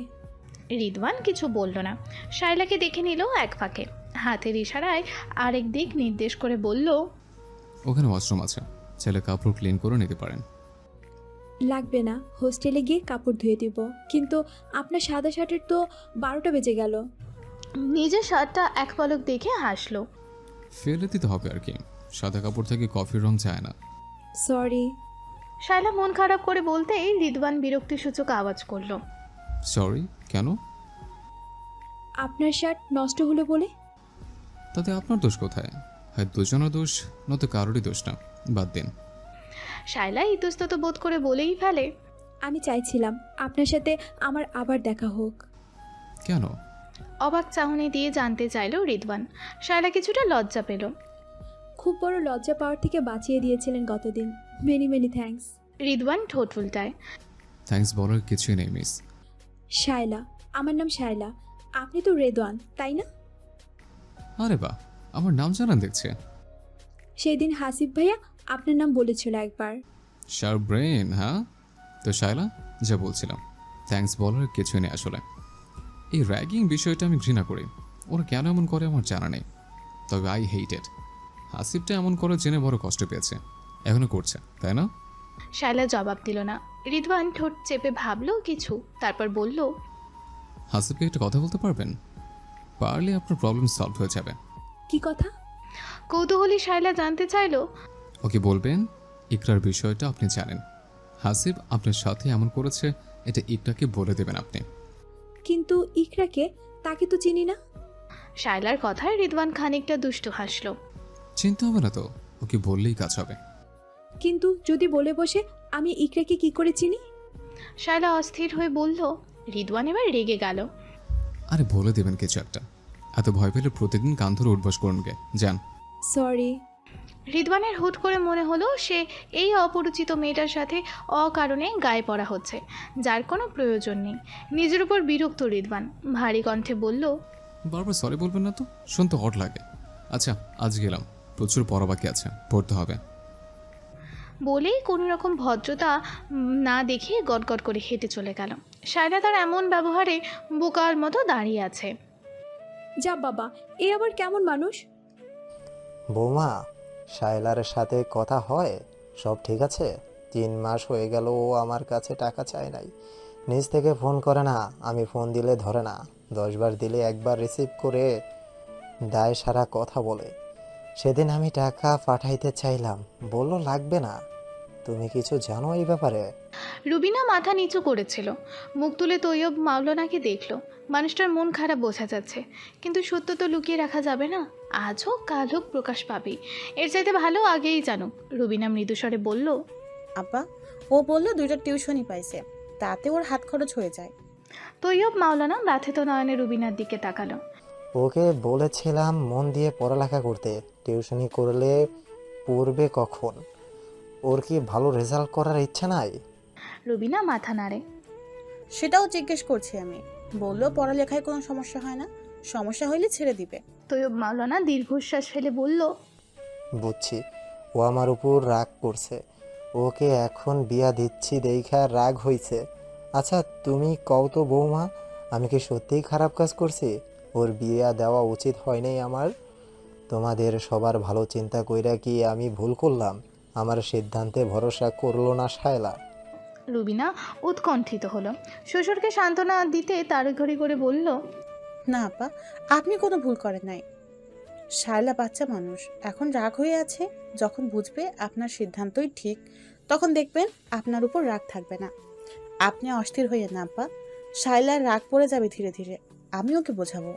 Speaker 2: রিদওয়ান কিছু বলল না, শায়লাকে দেখে নিল এক ফাঁকে, হাতের ইশারায় আরেক দিক নির্দেশ করে বলল,
Speaker 7: ওখানে ওয়াশরুম আছে, ছেলে কাপড় ক্লিন করে নিতে পারেন।
Speaker 3: লাগবে না, হোস্টেলে গিয়ে কাপড় ধুয়ে দিব। কিন্তু আপনার সাদা শার্টের তো 12টা বেজে গেল।
Speaker 2: নিজের শার্টটা এক পলক দেখে হাসলো।
Speaker 7: ফেলে দিতে হবে আর কি, সাদা কাপড় থেকে কফির রং যায় না।
Speaker 3: সরি।
Speaker 2: শায়লা মন খারাপ করে বলতেই রিদওয়ান বিরক্তিসূচক আওয়াজ করলো,
Speaker 7: সরি কেন?
Speaker 3: আপনার শার্ট নষ্ট হলো বলে।
Speaker 7: তাতে আপনার দোষ কোথায়? হয় দুজনের দোষ, নয়তো কারোরই দোষ না, বাদ দিন।
Speaker 2: শায়লা ইতস্তত বোধ করে বলেই ফেলে,
Speaker 3: আমি চাইছিলাম আপনার সাথে আমার আবার দেখা হোক।
Speaker 7: কেন?
Speaker 2: অবাক চাহনি দিয়ে জানতে চাইল রিদওয়ান। শায়লা কিছুটা লজ্জা পেল।
Speaker 3: খুব বড় লজ্জা পাওয়ার থেকে বাঁচিয়ে দিয়েছিলেন গতদিন। Many many thanks.
Speaker 2: রিদওয়ান ঠোঁট উল্টায়।
Speaker 7: থ্যাঙ্কস বলার কিছুই নেই মিস।
Speaker 3: শায়লা, আমার নাম শায়লা। আপনি তো রেদওয়ান, তাই না?
Speaker 7: আরে বাহ, আমার নাম জানান দেখছে।
Speaker 3: সেই দিন হাসিব ভাইয়া আপনার নাম বলেছিল একবার।
Speaker 7: শার্প ব্রেন, হ্যাঁ? তো শায়লা, যা বলছিলাম, থ্যাঙ্কস বলার কিছুই নেই আসলে। এই র্যাগিং বিষয়টা আমি ঘৃণা করি। ওরা কেন এমন করে আমার জানা নেই, তবে আই হেইট ইট। হাসিবটা এমন করে জেনে বড় কষ্ট পেয়েছে, এখনো করছে, তাই না?
Speaker 2: শায়লা জবাব দিল না। রিদওয়ান ঠোঁট চেপে ভাবলো কিছু, তারপর বলল,
Speaker 7: হাসিবকে একটা কথা বলতে পারবেন? পারলে আপনার প্রবলেম সলভ হয়ে যাবে।
Speaker 3: কি কথা?
Speaker 2: কৌতূহলী শায়লা জানতে চাইলো,
Speaker 7: ওকে বলবেন ইকরার বিষয়টা আপনি জানেন। হাসিব আপনার সাথে এমন করেছে, এটা ইকরাকে বলে দেবেন আপনি।
Speaker 3: কিন্তু ইকরাকে, তাকে তো চিনি না।
Speaker 2: শায়লার কথায় রিদওয়ান খানিকটা দুষ্টু হাসলো।
Speaker 7: চিন্তা হবে না তো, ওকে বললেই কাজ হবে।
Speaker 3: কিন্তু যদি বলে বসে আমি ইকরাকে কি করে চিনি?
Speaker 2: শায়লা অস্থির হয়ে বলল। রিদওয়ান এবার রেগে গেল।
Speaker 7: আরে বলে দেবেন কিছু একটা, এত ভয় পেলে প্রতিদিন কান ধরে উঠবাস করুন গে, যান।
Speaker 3: সরি।
Speaker 2: রিদওয়ানের হুট করে মনে হলো সে এই অপরিচিত মেয়েটার সাথে অকারণে গায়ে পড়া হচ্ছে, যার কোনো প্রয়োজন নেই। নিজের উপর বিরক্ত রিদওয়ান ভারী কণ্ঠে বলল,
Speaker 7: বারবার সরি বলবেন না তো, শুনতে হট লাগে। আচ্ছা আজ গেলাম, প্রচুর পড়া বাকি আছে, পড়তে হবে।
Speaker 2: বলেই কোনো রকম ভদ্রতা না দেখে গটগট করে হেঁটে চলে গেল। শায়লা তার এমন ব্যবহারে বোকার মতো দাঁড়িয়ে আছে।
Speaker 3: যা বাবা, এ আবার কেমন মানুষ?
Speaker 5: বৌমা, শায়লার সাথে কথা হয়? সব ঠিক আছে? 3 মাস হয়ে গেল ও আমার কাছে টাকা চায় নাই, নিজ থেকে ফোন করে না, আমি ফোন দিলে ধরে না, 10 বার দিলে একবার রিসিভ করে দায় সারা কথা বলে। সেদিন আমি টাকা পাঠাইতে চাইলাম, বলল লাগবে না। তুমি কিছু জানো এই ব্যাপারে?
Speaker 2: রুবিনা মাথা নিচু করেছিল, মুখ তুলে তৈয়ব মাওলানাকে দেখলো। মানুষটার মন খারাপ বোঝা যাচ্ছে, কিন্তু সত্য তো লুকিয়ে রাখা যাবে না। আজ হোক কাল হোক প্রকাশ পাবেই, এর চাইতে ভালো আগেই জানুক। রুবিনা মৃদুস্বরে বলল,
Speaker 4: আব্বা, ও বললো 2টা টিউশনই পাইছে, তাতে ওর হাত খরচ হয়ে যায়।
Speaker 2: তৈয়ব মাওলানা ব্যথিত নয়নে রুবিনার দিকে তাকালো।
Speaker 5: ওকে বলেছিলাম মন দিয়ে পড়ালেখা করতে, টিউশনি করলে পড়বে কখন? ওর কি ভালো রেজাল্ট করার ইচ্ছা নাই?
Speaker 2: রুবিনা মাথা নাড়ে।
Speaker 4: সেটাও জিজ্ঞেস করছি আমি, বললো পড়ালেখায় কোনো সমস্যা হয় না, সমস্যা হইলে ছেড়ে দিবে।
Speaker 2: তৈয়ব মাওলানা দীর্ঘশ্বাস ফেলে বলল,
Speaker 5: বুঝছি, ও আমার উপর রাগ করছে, ওকে এখন বিয়া দিচ্ছি দেখা রাগ হইছে। আচ্ছা তুমি কও তো বৌমা, আমি কি সত্যিই খারাপ কাজ করছি? ওর বিয়া দেওয়া উচিত হয় নাই আমার? তোমাদের সবার ভালো চিন্তা কইরা কি আমি ভুল করলাম? আমার সিদ্ধান্তে ভরসা করলো না শায়লা।
Speaker 2: রুবিনা উৎকণ্ঠিত হলো। শ্বশুরকে সান্ত্বনা দিতে তাড়াঘড়ি করে বলল,
Speaker 4: না আপা, আপনি কোনো ভুল করেন নাই। শায়লা বাচ্চা মানুষ, এখন রাগ হয়ে আছে, যখন বুঝবে আপনার সিদ্ধান্তই ঠিক, তখন দেখবেন আপনার উপর রাগ থাকবে না। আপনি অস্থির হয়ে না আপা, শায়লার রাগ পড়ে যাবে ধীরে ধীরে, আমি ওকে বোঝাবো।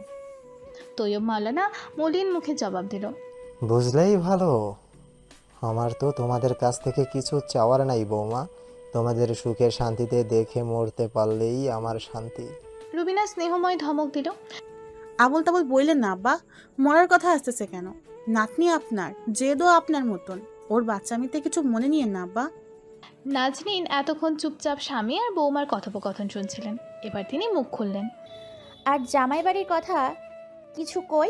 Speaker 2: তৈয়ব মাওলানা মলিন মুখে জবাব দিল,
Speaker 5: বুঝলেই ভালো। আমার তো তোমাদের কাছ থেকে কিছু চাওয়ার নাই বৌমা, তোমাদের সুখে শান্তিতে দেখে মরতে পারলেই আমার শান্তি।
Speaker 2: রুবিনা স্নেহময় ধমক দিল,
Speaker 4: আবল তাবল বললেন না আব্বা, মরার কথা আসতেছে কেন? নাতনি আপনার, জেদও আপনার মতন, ওর বাচ্চামিতে কিছু মনে নিয়েন না আব্বা।
Speaker 2: নাজনীন এতক্ষণ চুপচাপ স্বামী আর বৌমার কথোপকথন শুনছিলেন। এবার তিনি মুখ খুললেন।
Speaker 1: আর জামাই বাড়ির কথা কিছু কই?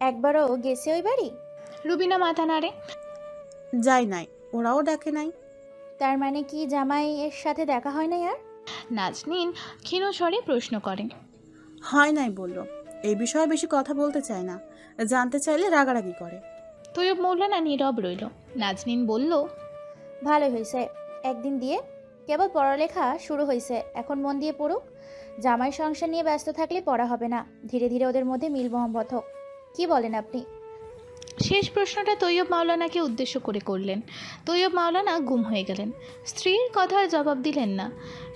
Speaker 1: একবারও গেছে ওই বাড়ি?
Speaker 2: রুবিনা মাথা নাড়ে।
Speaker 4: যাই নাই, ওরাও ডাকে নাই।
Speaker 1: তার মানে কি জামাই এর সাথে দেখা হয় নাই আর?
Speaker 2: নাজনীন ক্ষীণ স্বরে প্রশ্ন করেন।
Speaker 4: হয় নাই বলল। এই বিষয়ে বেশি কথা বলতে চায় না, জানতে চাইলে রাগারাগি করে।
Speaker 2: তৈয়ব মৌলানা নীরব রইল। নাজনীন বলল,
Speaker 1: ভালোই হয়েছে, একদিন দিয়ে। কেবল পড়ালেখা শুরু হয়েছে, এখন মন দিয়ে পড়ুক। জামাই সংসার নিয়ে ব্যস্ত থাকলে পড়া হবে না, ধীরে ধীরে ওদের মধ্যে মিল মহব্বত হোক। কি বলেন আপনি?
Speaker 2: শেষ প্রশ্নটা তৈয়ব মাওলানাকে উদ্দেশ্য করে করলেন। তৈয়ব মাওলানা গুম হয়ে গেলেন, স্ত্রীর কথার জবাব দিলেন না।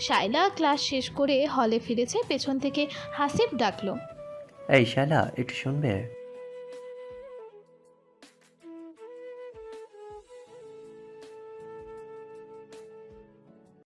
Speaker 2: শায়লা ক্লাস শেষ করে হলে ফিরেছে, পেছন থেকে হাসিব ডাকলো,
Speaker 15: এই শালা একটু শুনবে?